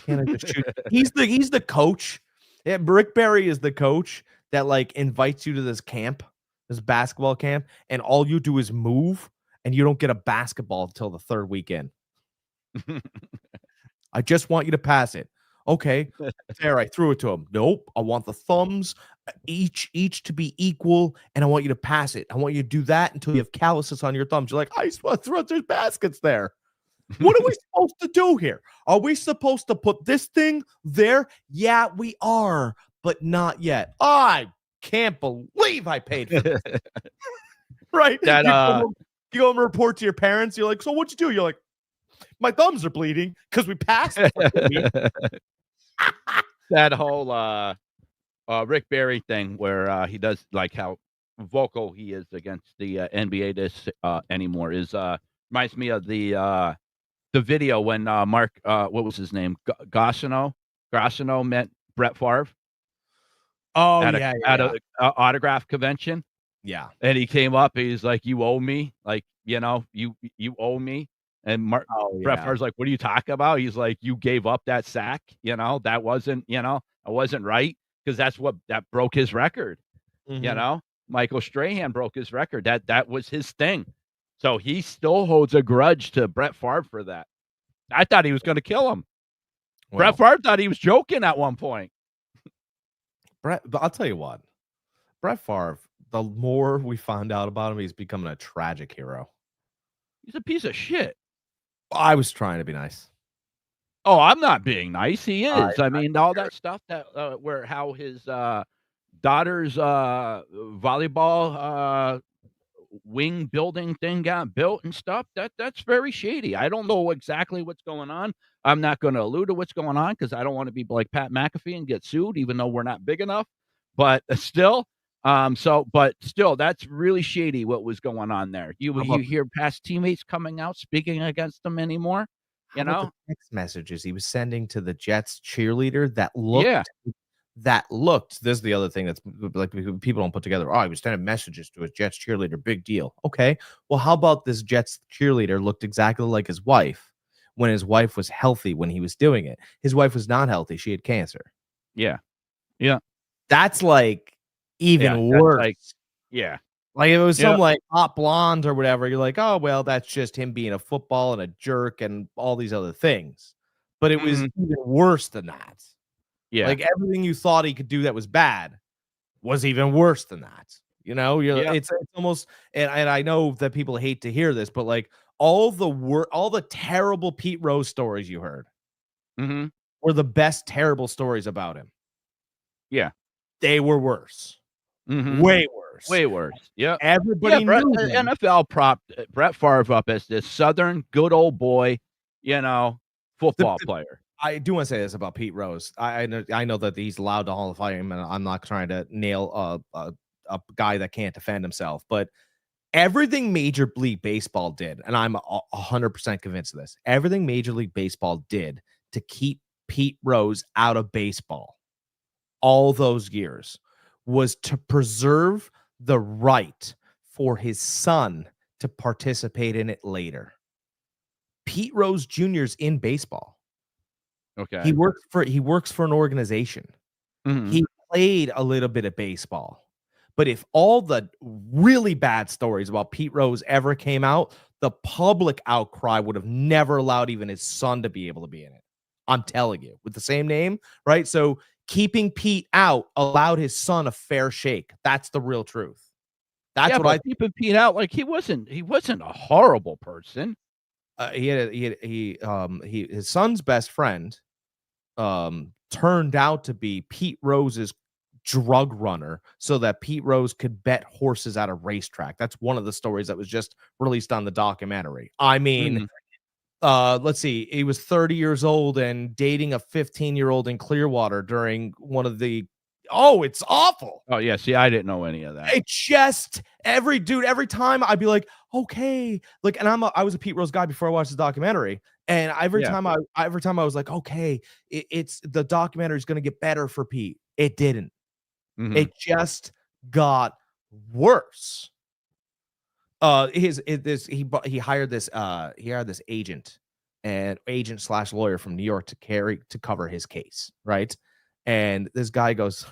Can't I just shoot? He's the coach. Yeah, Rick Barry is the coach that like invites you to this camp, this basketball camp, and all you do is move, and you don't get a basketball until the 3rd weekend. I just want you to pass it. Okay, there. I threw it to him. Nope. I want the thumbs each to be equal, and I want you to pass it. I want you to do that until you have calluses on your thumbs. You're like, I just want to throw. There's baskets there. What are we supposed to do here? Are we supposed to put this thing there? Yeah, we are, but not yet. I can't believe I paid for this. Right? You go home and report to your parents. You're like, so what'd you do? You're like, my thumbs are bleeding because we passed. That whole Rick Barry thing where he does like how vocal he is against the NBA this anymore is reminds me of the video when Mark what was his name Gassino met Brett Favre Oh at a yeah, at a, a autograph convention. yeah. And he came up, he's like, "You owe me, like, you owe me." And Oh Brett yeah. Favre's like, "What are you talking about?" He's like, "You gave up that sack, that wasn't, I wasn't right because that broke his record, you Mhm. know? Michael Strahan broke his record. That was his thing." So he still holds a grudge to Brett Favre for that. I thought he was gonna kill him. Brett Well, Favre thought he was joking at one point. but I'll tell you what, Brett Favre. The more we find out about him, he's becoming a tragic hero. He's a piece of shit. I was trying to be nice. Oh, I'm not being nice. He I is. I mean, all that stuff that where how his daughter's volleyball wing building thing got built and stuff. That's very shady. I don't know exactly what's going on. I'm not going to allude to what's going on because I don't want to be like Pat McAfee and get sued, even though we're not big enough. But still, but still, that's really shady. What was going on there? How You about hear past teammates coming out speaking against them anymore? how You about the know? text messages he was sending to the Jets cheerleader Yeah. that looked this is the other thing that's like people don't put together. Oh, he was sending messages to his Jets cheerleader. Big deal. Okay. Well, how about this Jets cheerleader looked exactly like his wife when his wife was healthy when he was doing it? His wife was not healthy. She had cancer. Yeah. Yeah. That's like Yeah. even That's worse. like, yeah. Like if it was Yeah. some like hot blonde or whatever, you're like, oh well, that's just him being a football and a jerk and all these other things. But it was Mhm. even worse than that. Yeah. Like everything you thought he could do that was bad was even worse than that. Yeah. It's almost and I know that people hate to hear this, but like all the terrible Pete Rose stories you heard Mhm. were the best terrible stories about him. Yeah. They were worse. Mhm. Way worse. Way worse. Yep. Yeah, Everybody knew them. NFL propped Brett Favre up as this Southern good old boy, you know, football The player. I do want to say this about Pete Rose. I know that he's allowed to Hall of Fame, and I'm not trying to nail a guy that can't defend himself, but everything Major League Baseball did, and I'm 100% convinced of this, everything Major League Baseball did to keep Pete Rose out of baseball all those years was to preserve the right for his son to participate in it later. Pete Rose Jr.'s in baseball. Okay. He works for an organization. Mhm. He played a little bit of baseball. But if all the really bad stories about Pete Rose ever came out, the public outcry would have never allowed even his son to be able to be in it. I'm telling you, with the same name, right? So keeping Pete out allowed his son a fair shake. That's the real truth. That's Yeah, what I but keeping Pete out, like, he wasn't a horrible person. his son's best friend turned out to be Pete Rose's drug runner so that Pete Rose could bet horses at a racetrack. That's one of the stories that was just released on the documentary. I mean, Mhm. let's see, he was 30 years old and dating a 15-year-old in Clearwater during one of the it's awful. Oh, yeah, see, I didn't know any of that. It just every time I'd be like, okay, like, and I was a Pete Rose guy before I watched the documentary, and Yeah. every time I was like, okay, it's the documentary is gonna get better for Pete. It didn't. Mhm. It just got worse. His this he hired this agent and agent slash lawyer from New York to cover his case, right? And this guy goes,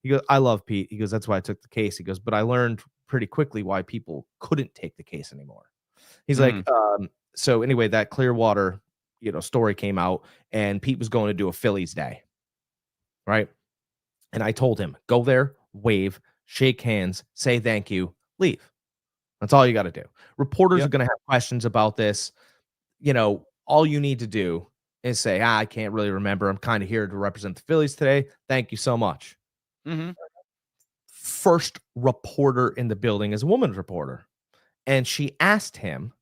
he goes, I love Pete. He goes, that's why I took the case. He goes, but I learned pretty quickly why people couldn't take the case anymore. He's like, Mhm. so anyway, that Clearwater, story came out, and Pete was going to do a Phillies day, right? And I told him, go there, wave, shake hands, say thank you, leave. That's all you got to do. Reporters are Yep. going to have questions about this. All you need to do is say, I can't really remember. I'm kind of here to represent the Phillies today. Thank you so much. Mhm. First reporter in the building is a woman's reporter. And she asked him,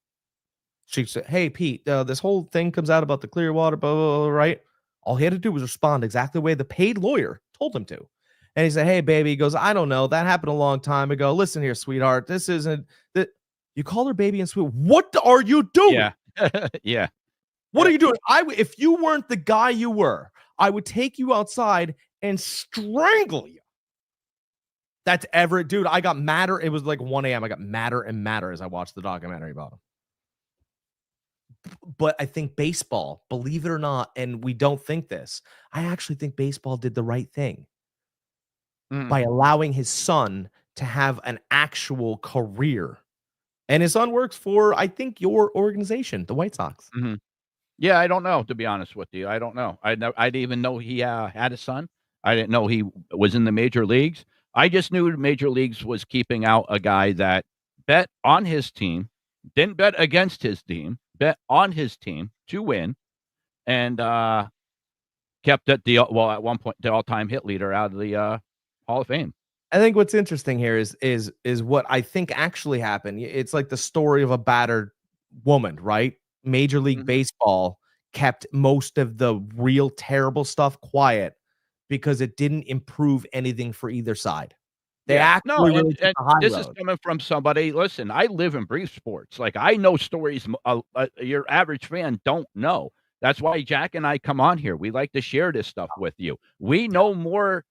she said, hey, Pete, this whole thing comes out about the Clearwater, blah, blah, blah, right? All he had to do was respond exactly the way the paid lawyer told him to. And he said, "Hey, baby," he goes, "I don't know. That happened a long time ago. Listen here, sweetheart. This isn't that you call her baby and sweet. What are you doing? Yeah. Yeah. What Yeah. are you doing? If you weren't the guy you were, I would take you outside and strangle you." That's Everett, dude. I got madder. It was like 1 a.m. I got madder and madder as I watched the documentary about him. But I think baseball, believe it or not, and we don't think this, I actually think baseball did the right thing by allowing his son to have an actual career. And his son works for, I think, your organization, the White Sox. Mhm. Yeah, I don't know, to be honest with you. I don't know. I didn't even know he, had a son. I didn't know he was in the major leagues. I just knew major leagues was keeping out a guy that bet on his team, didn't bet against his team, bet on his team to win, and, kept it at one point, the all-time hit leader out of the, Hall of Fame. I think what's interesting here is what I think actually happened. It's like the story of a battered woman, right? Major League Mhm. Baseball kept most of the real terrible stuff quiet because it didn't improve anything for either side. They Yeah. No, actually really took and the high this is road. coming from somebody, listen, I live and breathe sports. Like, I know stories your average fan don't know. That's why Jack and I come on here. We like to share this stuff with you. We know more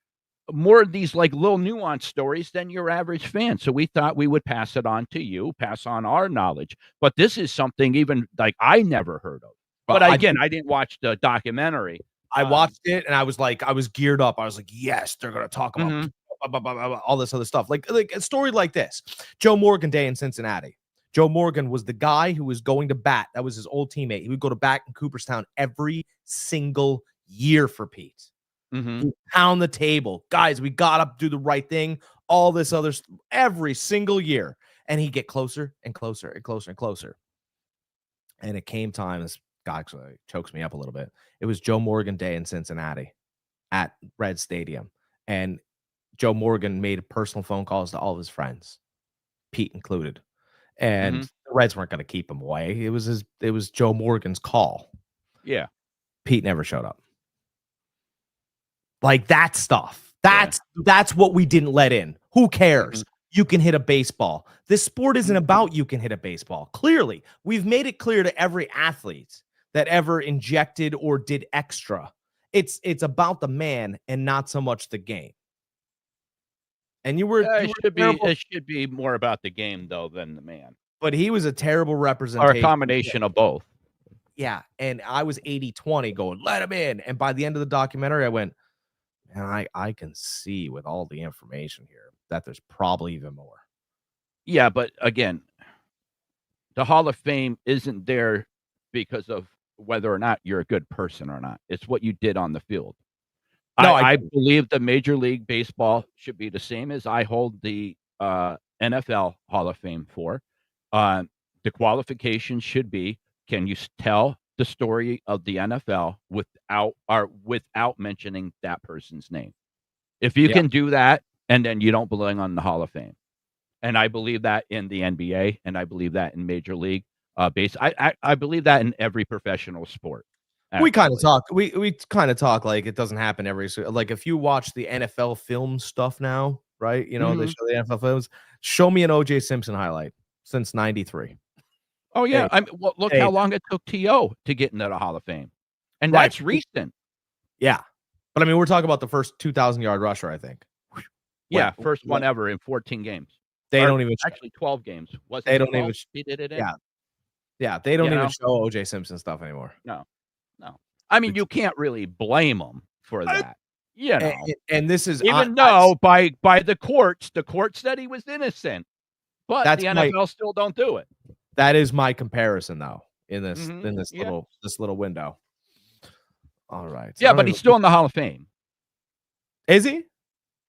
of these, like, little nuanced stories than your average fan, so we thought we would pass it on to you, pass on our knowledge. But this is something even, like, I never heard of. But But, again, I didn't watch the documentary. I watched it and I was like, I was geared up. I was like, yes, they're gonna talk about Mhm, all this other stuff. Like a story like this. Joe Morgan Day in Cincinnati. Joe Morgan was the guy who was going to bat. That was his old teammate. He would go to bat in Cooperstown every single year for Pete. mhm. He'd pound the table. Guys, we gotta do the right thing. All this other every single year. And he'd get closer and closer and closer and closer. And it came time. This guy actually chokes me up a little bit. It was Joe Morgan Day in Cincinnati at Red Stadium. And Joe Morgan made personal phone calls to all of his friends, Pete included. And Mhm. the Reds weren't going to keep him away. It was Joe Morgan's call. Yeah, Pete never showed up. Like that stuff. yeah. That's what we didn't let in. Who Mhm, cares? You can hit a baseball. This sport isn't mhm. about you can hit a baseball. Clearly, we've made it clear to every athlete that ever injected or did extra. It's about the man and not so much the game. And you were It should be terrible, it should be more about the game, though, than the man, but he was a terrible or a representation. combination of both. Yeah, and I was 80-20 going, "Let him in." And by the end of the documentary, I went, "Man, I can see with all the information here that there's probably even more." Yeah, but, again, the Hall of Fame isn't there because of whether or not you're a good person or not. It's what you did on the field. No, I I believe the Major League Baseball should be the same as I hold the, NFL Hall of Fame for. Uh, the qualification should be, can you tell the story of the NFL without mentioning that person's name? If you yeah. can do that, and then you don't belong on the Hall of Fame. And I believe that in the NBA, and I believe that in Major League, base I believe that in every professional sport, We kind of actually. talk. We kind of talk like it doesn't happen like if you watch the NFL film stuff now, right? You know, they Mhm. show the NFL films. Show me an OJ Simpson highlight since 93. Oh, yeah, Hey, well, look how hey, long it took T.O. to get into the Hall of Fame, and right. that's recent. Yeah. But I mean, we're talking about the first 2,000-yard rusher, I think. Yeah, When first one ever in 14 games, they or don't even actually 12 games. Wasn't they it don't even 12 he did it in? yeah. Yeah, they You don't even know? show OJ Simpson stuff anymore. No, no. I mean, Which you can't really blame them for I that, you and know? and this is Even I though by the court said he was innocent, but that's the my NFL still don't do it. that is my comparison though Mhm. in Yeah. this little window. All right. I Yeah, don't but even he's still in the Hall of Fame. is he?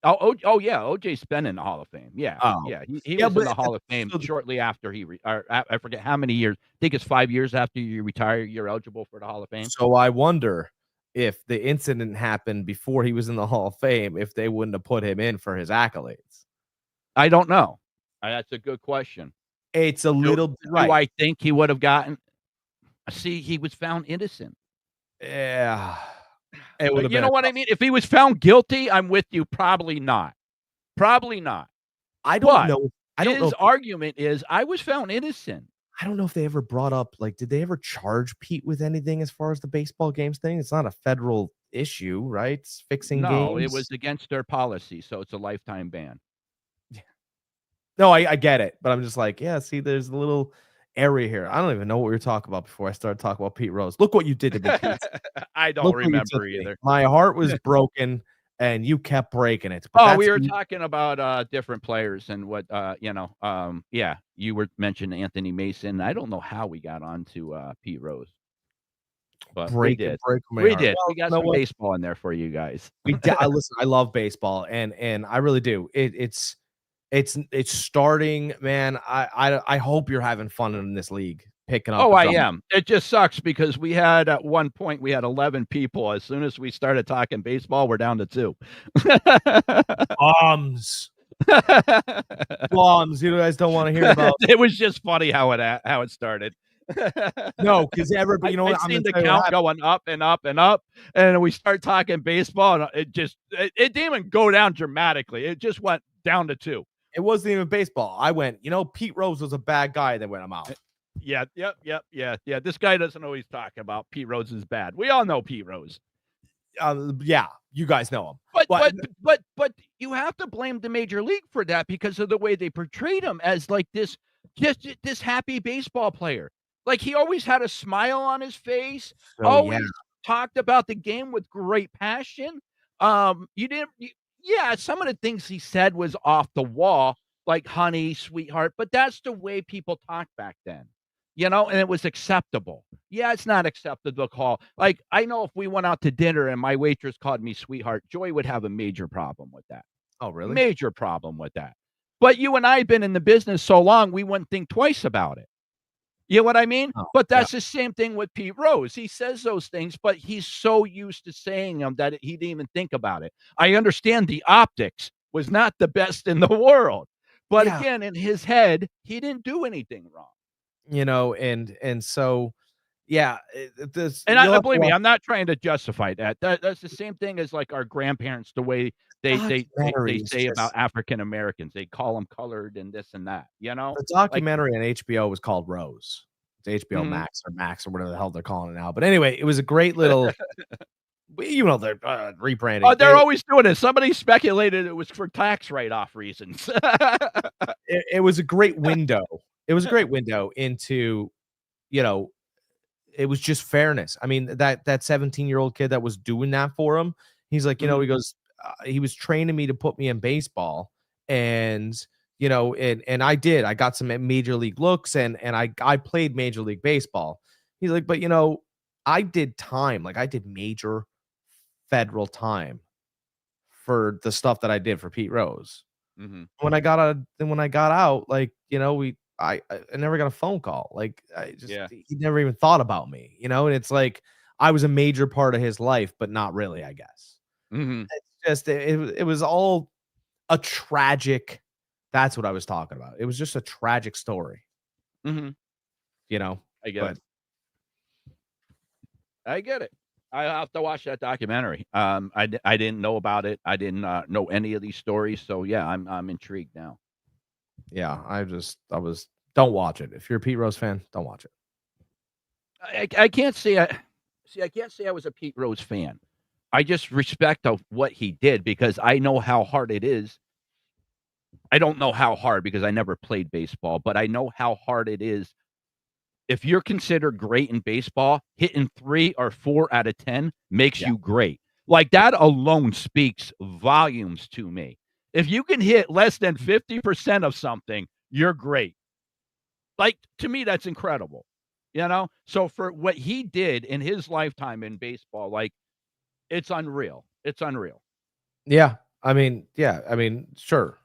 Oh, yeah, OJ's been in the Hall of Fame. Yeah, Oh. yeah, he Yeah, was in but the Hall of Fame so shortly after he or I forget how many years. I think it's 5 years after you retire, you're eligible for the Hall of Fame. so I wonder if the incident happened before he was in the Hall of Fame, if they wouldn't have put him in for his accolades. I don't know. That's a good question. It's a Do little do right. I think he would have gotten see, he was found innocent. Yeah. It would have You been know what I mean? If he was found guilty, I'm with you. Probably not. Probably not. I don't But know. I don't know. his argument is, I was found innocent. I don't know if they ever brought up, like, did they ever charge Pete with anything as far as the baseball games thing? It's not a federal issue, right? It's fixing No, it was games. against their policy, so it's a lifetime ban. No, I get it, but I'm just like, yeah, see, there's a little area here. I don't even know what we were talking about before I started talking about Pete Rose. Look what you did to me, Pete. I don't Look what you did remember to me. either. My heart was broken, and you kept breaking it. But Oh, that's we were me. talking about different players and what yeah, you were mentioning Anthony Mason. I don't know how we got on to Pete Rose, but we breaking did. my We heart. did. Well, We got you know some what? baseball in there for you guys. Listen, I love baseball, and I really do. It's starting, man. I hope you're having fun in this league, picking up Oh, and I dropping. am. It just sucks because we had at one point we had 11 people. As soon as we started talking baseball, we're down to 2. Bombs. Bombs. You guys don't want to hear about. It was just funny how it started. No, because everybody, you know I what? I'm seen gonna the tell you what count happened. going up and up and up, and we start talking baseball, and it didn't even go down dramatically. It just went down to 2. It wasn't even baseball. I went, Pete Rose was a bad guy. Then when I'm out. Yeah, yeah. This guy doesn't know what he's talking about. Pete Rose is bad. We all know Pete Rose. Yeah, you guys know him. But you have to blame the major league for that because of the way they portrayed him as like this this happy baseball player. Like he always had a smile on his face, So yeah, always talked about the game with great passion. You didn't yeah, some of the things he said was off the wall, like honey, sweetheart, but that's the way people talked back then. And it was acceptable. Yeah, it's not acceptable to call. Like, I know if we went out to dinner and my waitress called me sweetheart, Joy would have a major problem with that. oh really? Major problem with that. But you and I have been in the business so long, we wouldn't think twice about it. You know what I mean? Oh, But yeah. that's the same thing with Pete Rose. He says those things, but he's so used to saying them that he didn't even think about it. I understand the optics was not the best in the world. But Yeah. again, in his head, he didn't do anything wrong. And so yeah, this And you'll I have to believe me, watch I'm not trying to justify that. That's the same thing as like our grandparents, the way they documentaries. say about African Americans. They call them colored and this and that, The Like, documentary on HBO was called Rose. It's HBO mhm. Max or whatever the hell they're calling it now. But anyway, it was a great little, they're rebranding. They're always doing it. Somebody speculated it was for tax write-off reasons. It was a great window. It was a great window into, you know, it was just fairness. I mean, that 17-year-old kid that was doing that for him, he's like, Mhm. he goes, he was training me to put me in baseball, and and I did. I got some major league looks, and I played major league baseball. He's like, but I did time, like I did major federal time for the stuff that I did for Pete Rose. Mhm. When I got out, like, I never got a phone call. Like, Yeah. he never even thought about me, and it's like I was a major part of his life, but not really, I guess. Mhm. It's just it was all a tragic. That's what I was talking about. It was just a tragic story, Mhm. you know. I get But it. I get it. I have to watch that documentary. I didn't know about it. I didn't know any of these stories. So yeah, I'm intrigued now. yeah, don't watch it. If you're a Pete Rose fan, don't watch it. I can't say I can't say I was a Pete Rose fan. I just respect of what he did because I know how hard it is. I don't know how hard because I never played baseball, but I know how hard it is. If you're considered great in baseball, hitting 3 or 4 out of 10 makes Yeah. you great. Like that alone speaks volumes to me. If you can hit less than 50% of something, you're great. Like to me, that's incredible. So for what he did in his lifetime in baseball, like it's unreal. It's unreal. Yeah, I mean, sure.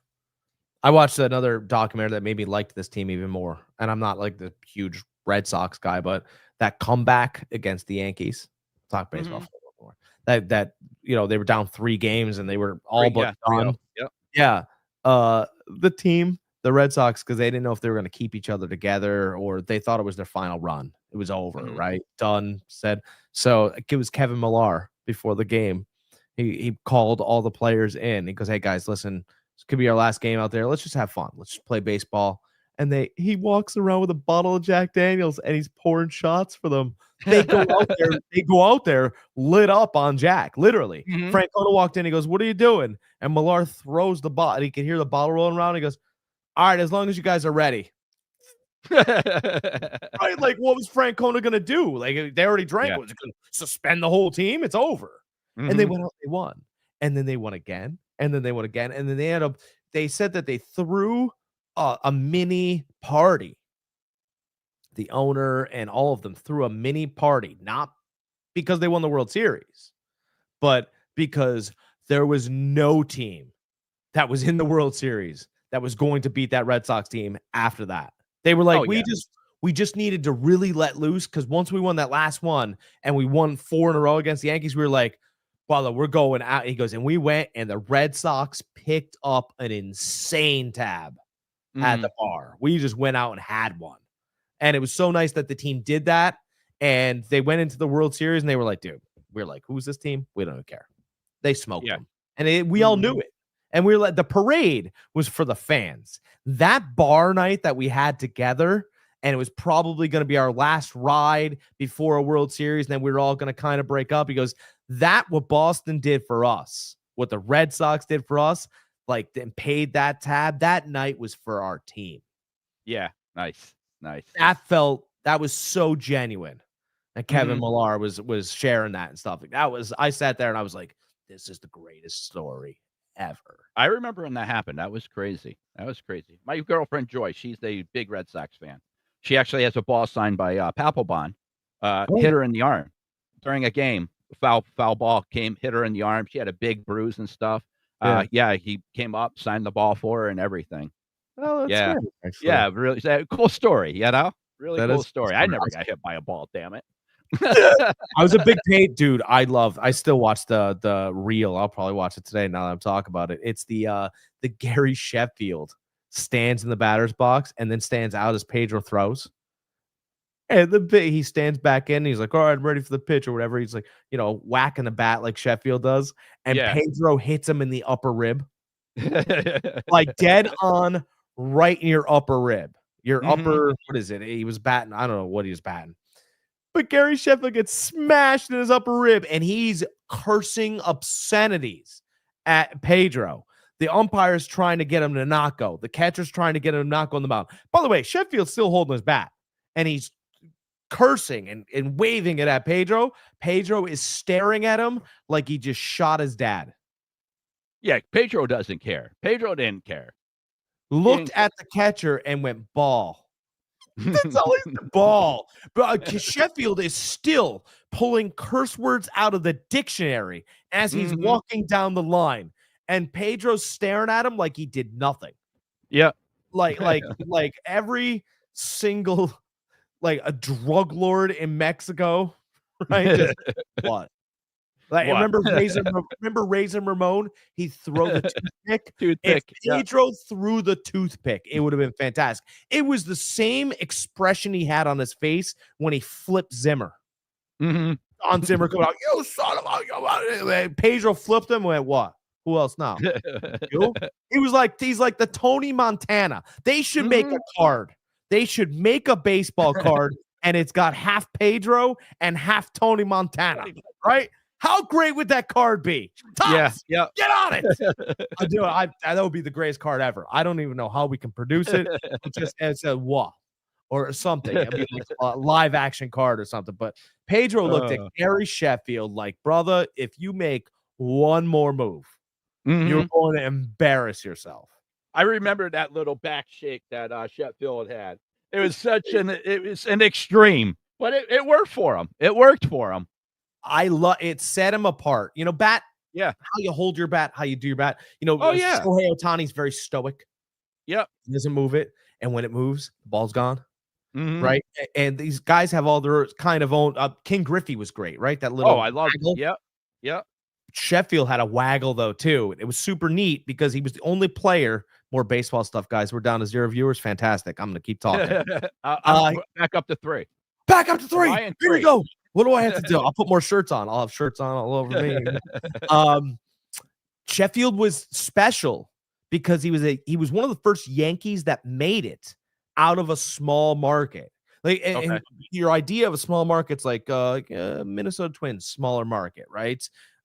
I watched another documentary that made me like this team even more, and I'm not like the huge Red Sox guy, but that comeback against the Yankees. Talk baseball Mhm. for a little more. That they were down 3 games and they were all but 3-0. done. Yep. Yeah. The team, the Red Sox, because they didn't know if they were going to keep each other together or they thought it was their final run. It was over, Mhm. right? Done, said. So it was Kevin Millar before the game. He called all the players in. He goes, "Hey guys, listen, this could be our last game out there. Let's just have fun. Let's just play baseball." And he walks around with a bottle of Jack Daniels and he's pouring shots for them. They go out there lit up on Jack, literally. Mhm. Francona walked in. He goes, "What are you doing?" And Millar throws the bottle. He can hear the bottle rolling around. He goes, "All right, as long as you guys are ready." Right? Like, what was Francona gonna do? Like, they already drank. Yeah. Was it gonna suspend the whole team? It's over. And they Mhm. went out, they won. And then they won again. And then they won again. And then they said that they threw a mini party. The owner and all of them threw a mini party, not because they won the World Series, but because there was no team that was in the World Series that was going to beat that Red Sox team after that. They were like, Oh, yeah. we just needed to really let loose, because once we won that last one and we won 4 in a row against the Yankees, we were like, "Well, we're going out." He goes, and we went, and the Red Sox picked up an insane tab at the bar. We just went out and had one. And it was so nice that the team did that. And they went into the World Series and they were like, dude, we're like, who's this team? We don't care. They smoked them. And we all knew it. And we were like, the parade was for the fans. That bar night that we had together, and it was probably going to be our last ride before a World Series, and then we were all going to kind of break up. He goes, that what Boston did for us, what the Red Sox did for us, like, then paid that tab, that night was for our team. Yeah. Nice. That was so genuine. And Kevin Millar was sharing that and stuff. I sat there and I was like, this is the greatest story ever. I remember when that happened. That was crazy. My girlfriend Joy, she's a big Red Sox fan. She actually has a ball signed by Papelbon. Hit her in the arm during a game. Foul ball hit her in the arm. She had a big bruise and stuff. He came up, signed the ball for her and everything. Oh, that's good, actually. Yeah, really cool story, Really That cool is story. I never got hit by a ball, damn it. I was a big paid dude. I still watch the reel. I'll probably watch it today now that I'm talking about it. It's the Gary Sheffield stands in the batter's box and then stands out as Pedro throws. And he stands back in and he's like, all right, I'm ready for the pitch or whatever. He's like, whacking the bat like Sheffield does. And Pedro hits him in the upper rib. Like dead on right in your upper rib. Your upper, what is it? He was batting. I don't know what he was batting. But Gary Sheffield gets smashed in his upper rib and he's cursing obscenities at Pedro. The umpire's trying to get him to not go. The catcher's trying to get him to not go on the mound. By the way, Sheffield's still holding his bat and he's cursing and waving it at Pedro. Pedro is staring at him like he just shot his dad. Yeah, Pedro doesn't care. Pedro didn't care. Looked at the catcher and went, ball. That's always the ball. But Sheffield is still pulling curse words out of the dictionary as he's walking down the line. And Pedro's staring at him like he did nothing. Yeah. Like every single, like a drug lord in Mexico, right? Just, what? Like, remember Raisin Ramon? He'd throw the toothpick. If Pedro threw the toothpick, it would have been fantastic. It was the same expression he had on his face when he flipped Zimmer. On Zimmer coming out, you son of a... Pedro flipped him and went, what? Who else now? You? He's like the Tony Montana. They should make a card. They should make a baseball card, and it's got half Pedro and half Tony Montana, right? How great would that card be? Tops, yeah. Get on it. That would be the greatest card ever. I don't even know how we can produce it. It's a what or something. It'd be like a live action card or something. But Pedro looked at Gary Sheffield like, brother, if you make one more move, you're going to embarrass yourself. I remember that little back shake that Sheffield had. It was an extreme, but it worked for him. I love it. Set him apart. Bat. Yeah. How you hold your bat, how you do your bat. Shohei Ohtani's very stoic. Yep. He doesn't move it. And when it moves, the ball's gone. Right. And these guys have all their kind of own. King Griffey was great, right? That little. Oh, I love it. Yep. Sheffield had a waggle, though, too. It was super neat because he was the only player. More baseball stuff, guys. We're down to 0 viewers. Fantastic. I'm going to keep talking. Back up to 3. Back up to 3. Here we go. What do I have to do? I'll put more shirts on. I'll have shirts on all over me. Sheffield was special because he was one of the first Yankees that made it out of a small market. Like, and your idea of a small market's like Minnesota Twins, smaller market, right?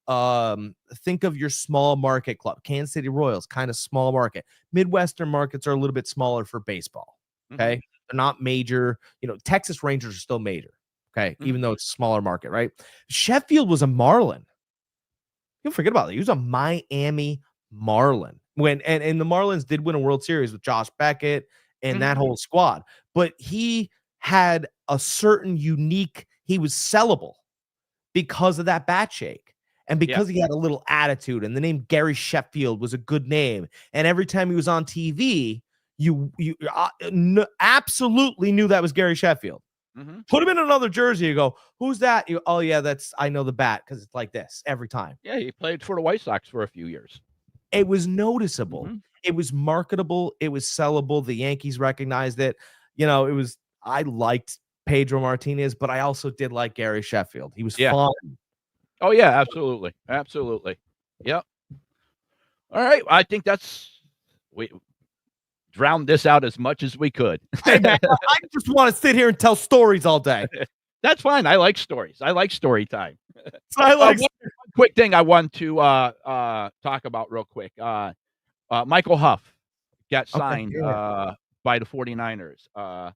Think of your small market club. Kansas City Royals, kind of small market. Midwestern markets are a little bit smaller for baseball. Okay, they're not major. Texas Rangers are still major. Okay, even though it's a smaller market, right? Sheffield was a Marlin. You forget about it. He was a Miami Marlin and the Marlins did win a World Series with Josh Beckett and that whole squad. But he had a certain unique. He was sellable because of that bat shake and because he had a little attitude. And the name Gary Sheffield was a good name. And every time he was on TV, you absolutely knew that was Gary Sheffield. Put him in another jersey. You go, who's that? Oh yeah, I know the bat because it's like this every time. Yeah, he played for the White Sox for a few years. It was noticeable. It was marketable. It was sellable. The Yankees recognized it. I liked Pedro Martinez, but I also did like Gary Sheffield. He was fun. Oh yeah, absolutely. Yep. All right. I think we drowned this out as much as we could. Hey, man, I just want to sit here and tell stories all day. That's fine. I like stories. I like story time. So I like one quick thing I want to talk about real quick. Michael Huff got signed by the 49ers.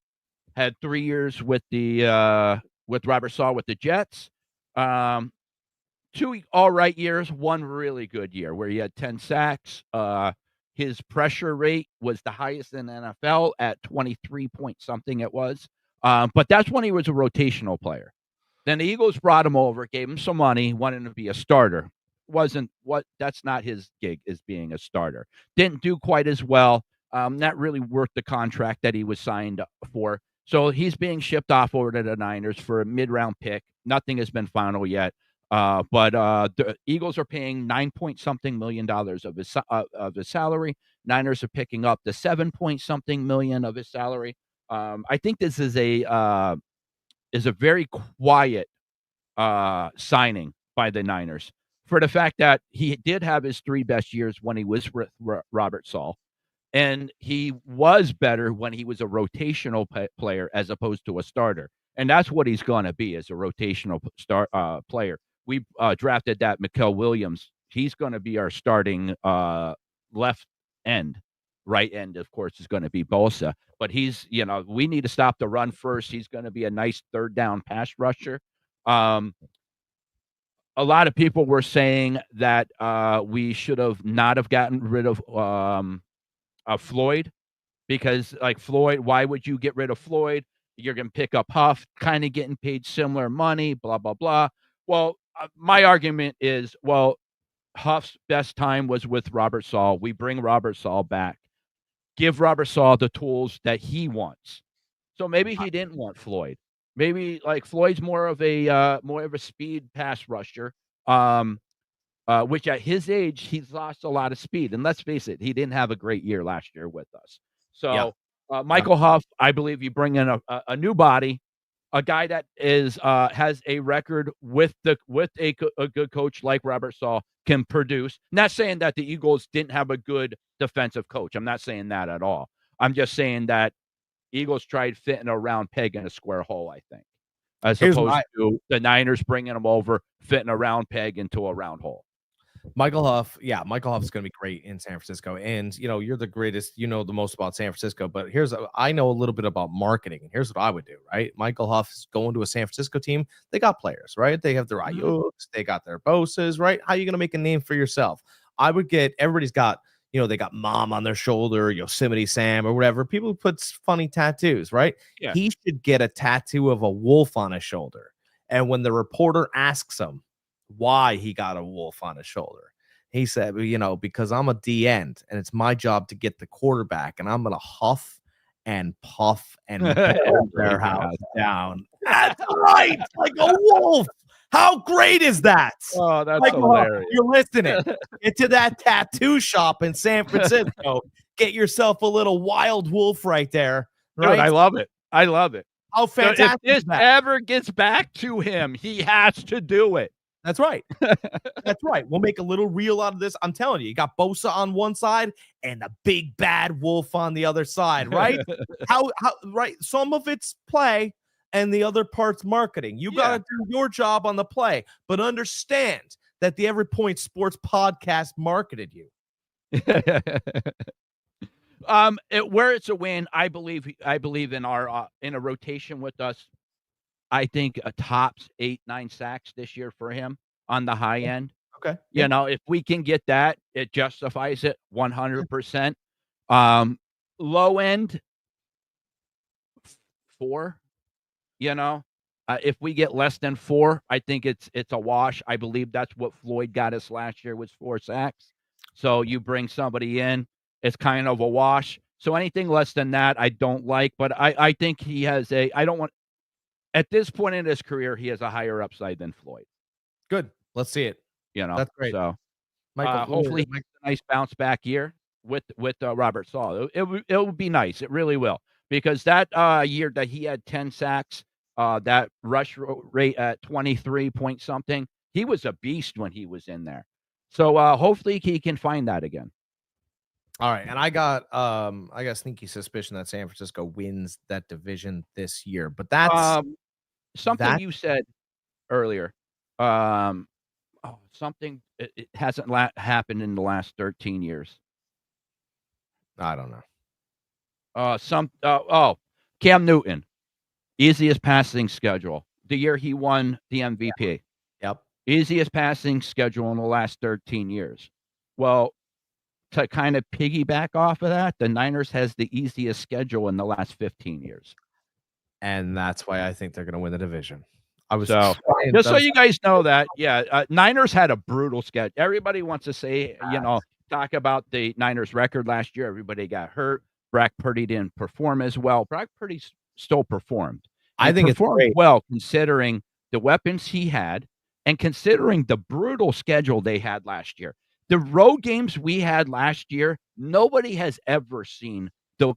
Had 3 years with with Robert Saul with the Jets. 2 all right years, 1 really good year where he had 10 sacks. His pressure rate was the highest in the NFL at 23 point something it was. But that's when he was a rotational player. Then the Eagles brought him over, gave him some money, wanted him to be a starter. That's not his gig, is being a starter. Didn't do quite as well. Not really worth the contract that he was signed for. So he's being shipped off over to the Niners for a mid-round pick. Nothing has been final yet. But the Eagles are paying $9 point something million of his salary. Niners are picking up the $7 point something million of his salary. I think this is a very quiet signing by the Niners for the fact that he did have his 3 best years when he was with Robert Saul. And he was better when he was a rotational player as opposed to a starter. And that's what he's going to be, as a rotational player. We drafted that Mikael Williams. He's going to be our starting left end. Right end, of course, is going to be Bosa. But we need to stop the run first. He's going to be a nice third down pass rusher. A lot of people were saying that we should have not have gotten rid of Floyd, because Floyd, why would you get rid of Floyd? You're going to pick up Huff, kind of getting paid similar money, blah, blah, blah. Well, my argument is, Huff's best time was with Robert Saul. We bring Robert Saul back, give Robert Saul the tools that he wants. So maybe he didn't want Floyd. Maybe Floyd's more of a speed pass rusher. Which at his age, he's lost a lot of speed. And let's face it, he didn't have a great year last year with us. So Michael Huff, I believe you bring in a new body, a guy that has a record with a good coach like Robert Saul, can produce. Not saying that the Eagles didn't have a good defensive coach. I'm not saying that at all. I'm just saying that Eagles tried fitting a round peg in a square hole, I think, as opposed to the Niners bringing them over, fitting a round peg into a round hole. Michael Huff is going to be great in San Francisco. And, you're the greatest, the most about San Francisco. But I know a little bit about marketing. And here's what I would do, right? Michael Huff is going to a San Francisco team. They got players, right? They have their Ayuks. They got their Bosas, right? How are you going to make a name for yourself? I would get, everybody's got, they got Mom on their shoulder, Yosemite Sam or whatever. People put funny tattoos, right? Yeah. He should get a tattoo of a wolf on his shoulder. And when the reporter asks him why he got a wolf on his shoulder, he said, because I'm a D end and it's my job to get the quarterback, and I'm going to huff and puff and burn their house down. That's right. Like a wolf. How great is that? Oh, that's hilarious. You're listening. Get to that tattoo shop in San Francisco. Get yourself a little wild wolf right there. Right? Dude, I love it. how So if fantastic this is that? ever gets back to him, he has to do it. That's right. That's right. We'll make a little reel out of this. I'm telling you, you got Bosa on one side and the big bad wolf on the other side, right? how right? Some of it's play and the other part's marketing. You got to do your job on the play, but understand that the Every Point Sports podcast marketed you. Where it's a win, I believe in our in a rotation with us. I think a tops 8-9 sacks this year for him on the high end. Okay. You know, if we can get that, it justifies it 100%. Low end 4, you know. If we get less than 4, I think it's a wash. I believe that's what Floyd got us last year was 4 sacks. So you bring somebody in, it's kind of a wash. So anything less than that, I don't like. But I think he has I don't want at this point in his career, he has a higher upside than Floyd. Good. Let's see it. You know, That's great. So Michael, hopefully, a nice bounce back year with Robert Saul. It would be nice. It really will, because that year that he had 10 sacks, that rush rate at 23 point something, he was a beast when he was in there. So hopefully he can find that again. All right, and I got a sneaky suspicion that San Francisco wins that division this year, but that's something you said earlier. Something it hasn't happened in the last 13 years. I don't know. Cam Newton, easiest passing schedule. The year he won the MVP. Yep. Easiest passing schedule in the last 13 years. Well, to kind of piggyback off of that, the Niners has the easiest schedule in the last 15 years. And that's why I think they're going to win the division. So you guys know that, Niners had a brutal schedule. Everybody wants to say, talk about the Niners record last year. Everybody got hurt. Brock Purdy didn't perform as well. Brock Purdy still performed. I think it's great. Well, considering the weapons he had and considering the brutal schedule they had last year. The road games we had last year, nobody has ever seen the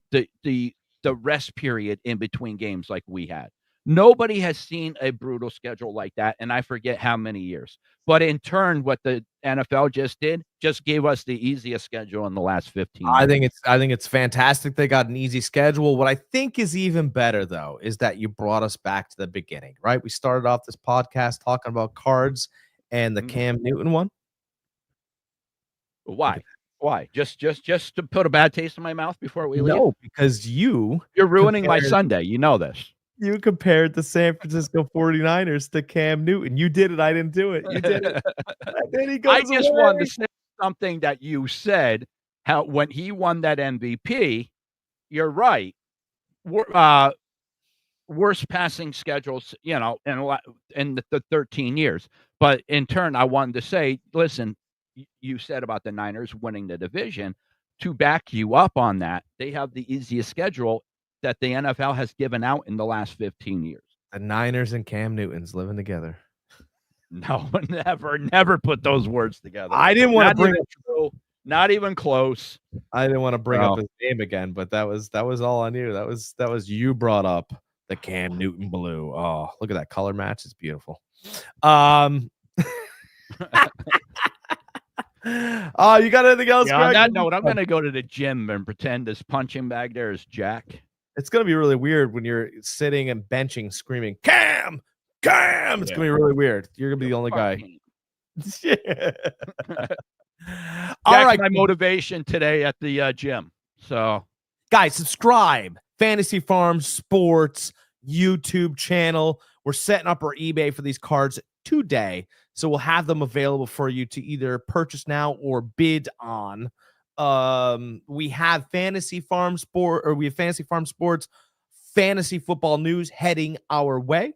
rest period in between games like we had. Nobody has seen a brutal schedule like that, and I forget how many years. But in turn, what the NFL just did just gave us the easiest schedule in the last 15 years. I think it's fantastic they got an easy schedule. What I think is even better, though, is that you brought us back to the beginning, right? We started off this podcast talking about cards and the Cam Newton one. Why? Just to put a bad taste in my mouth before we leave? No, because you're ruining my Sunday. You know this. You compared the San Francisco 49ers to Cam Newton. You did it. I didn't do it. You did it. Then he goes I just wanted to say something that you said, how when he won that MVP, you're right. Worst passing schedules, in the 13 years. But in turn, I wanted to say, listen, you said about the Niners winning the division. To back you up on that, they have the easiest schedule that the NFL has given out in the last 15 years. The Niners and Cam Newton's living together. No, never put those words together. I didn't want to bring up, not even close. I didn't want to bring up his name again, but that was all I knew. That was you brought up the Cam Newton blue. Oh, look at that color match. It's beautiful. Oh, you got anything else? On that note, I'm going to go to the gym and pretend this punching bag there is Jack. It's going to be really weird when you're sitting and benching, screaming, Cam! It's going to be really weird. You're going to be the only guy. All right. My motivation today at the gym. So, guys, subscribe. Fantasy Farm Sports YouTube channel. We're setting up our eBay for these cards today. So we'll have them available for you to either purchase now or bid on. We have Fantasy Farm Sports fantasy football news heading your way,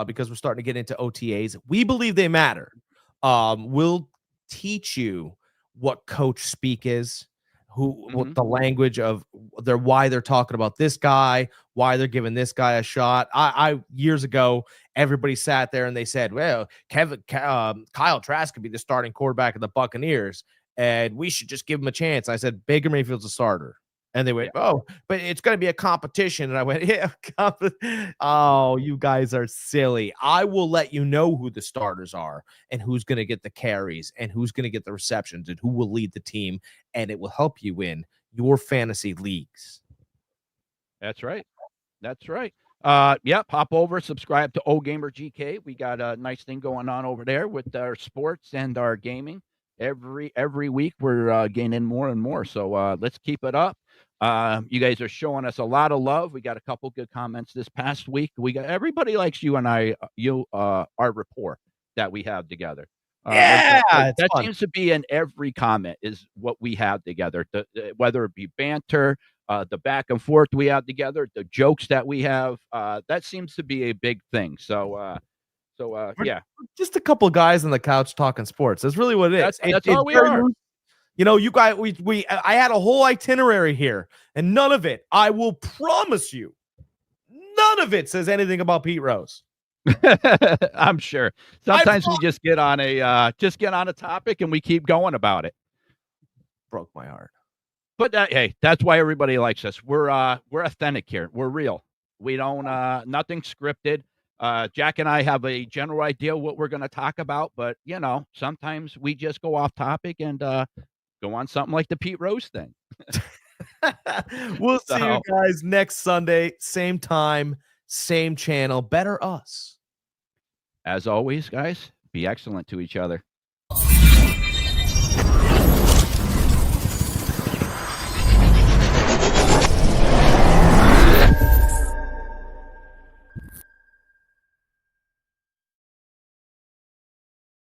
because we're starting to get into OTAs. We believe they matter. We'll teach you what coach speak is, what the language of why they're talking about this guy, why they're giving this guy a shot. I years ago, everybody sat there and they said, well, Kyle Trask could be the starting quarterback of the Buccaneers, and we should just give him a chance. I said, Baker Mayfield's a starter. And they went, oh, but it's going to be a competition. And I went, yeah. Oh, you guys are silly. I will let you know who the starters are and who's going to get the carries and who's going to get the receptions and who will lead the team. And it will help you win your fantasy leagues. That's right. That's right. Yep. Hop over, subscribe to OldGamerGk. We got a nice thing going on over there with our sports and our gaming. Every week we're gaining more and more. So let's keep it up. You guys are showing us a lot of love. We got a couple good comments this past week. Everybody likes you and I, our rapport that we have together. That seems to be in every comment is what we have together. Whether it be banter, the back and forth we have together, the jokes that we have, that seems to be a big thing. So yeah, just a couple guys on the couch talking sports. That's really what it is. That's all we are. You know, you guys, I had a whole itinerary here, and none of it, I will promise you, none of it says anything about Pete Rose. I'm sure. Sometimes we just get on a topic and we keep going about it. Broke my heart. But hey, that's why everybody likes us. We're authentic here. We're real. We don't nothing scripted. Jack and I have a general idea what we're going to talk about, but you know, sometimes we just go off topic and go on something like the Pete Rose thing. We'll see you guys next Sunday, same time, same channel. Better us. As always, guys, be excellent to each other.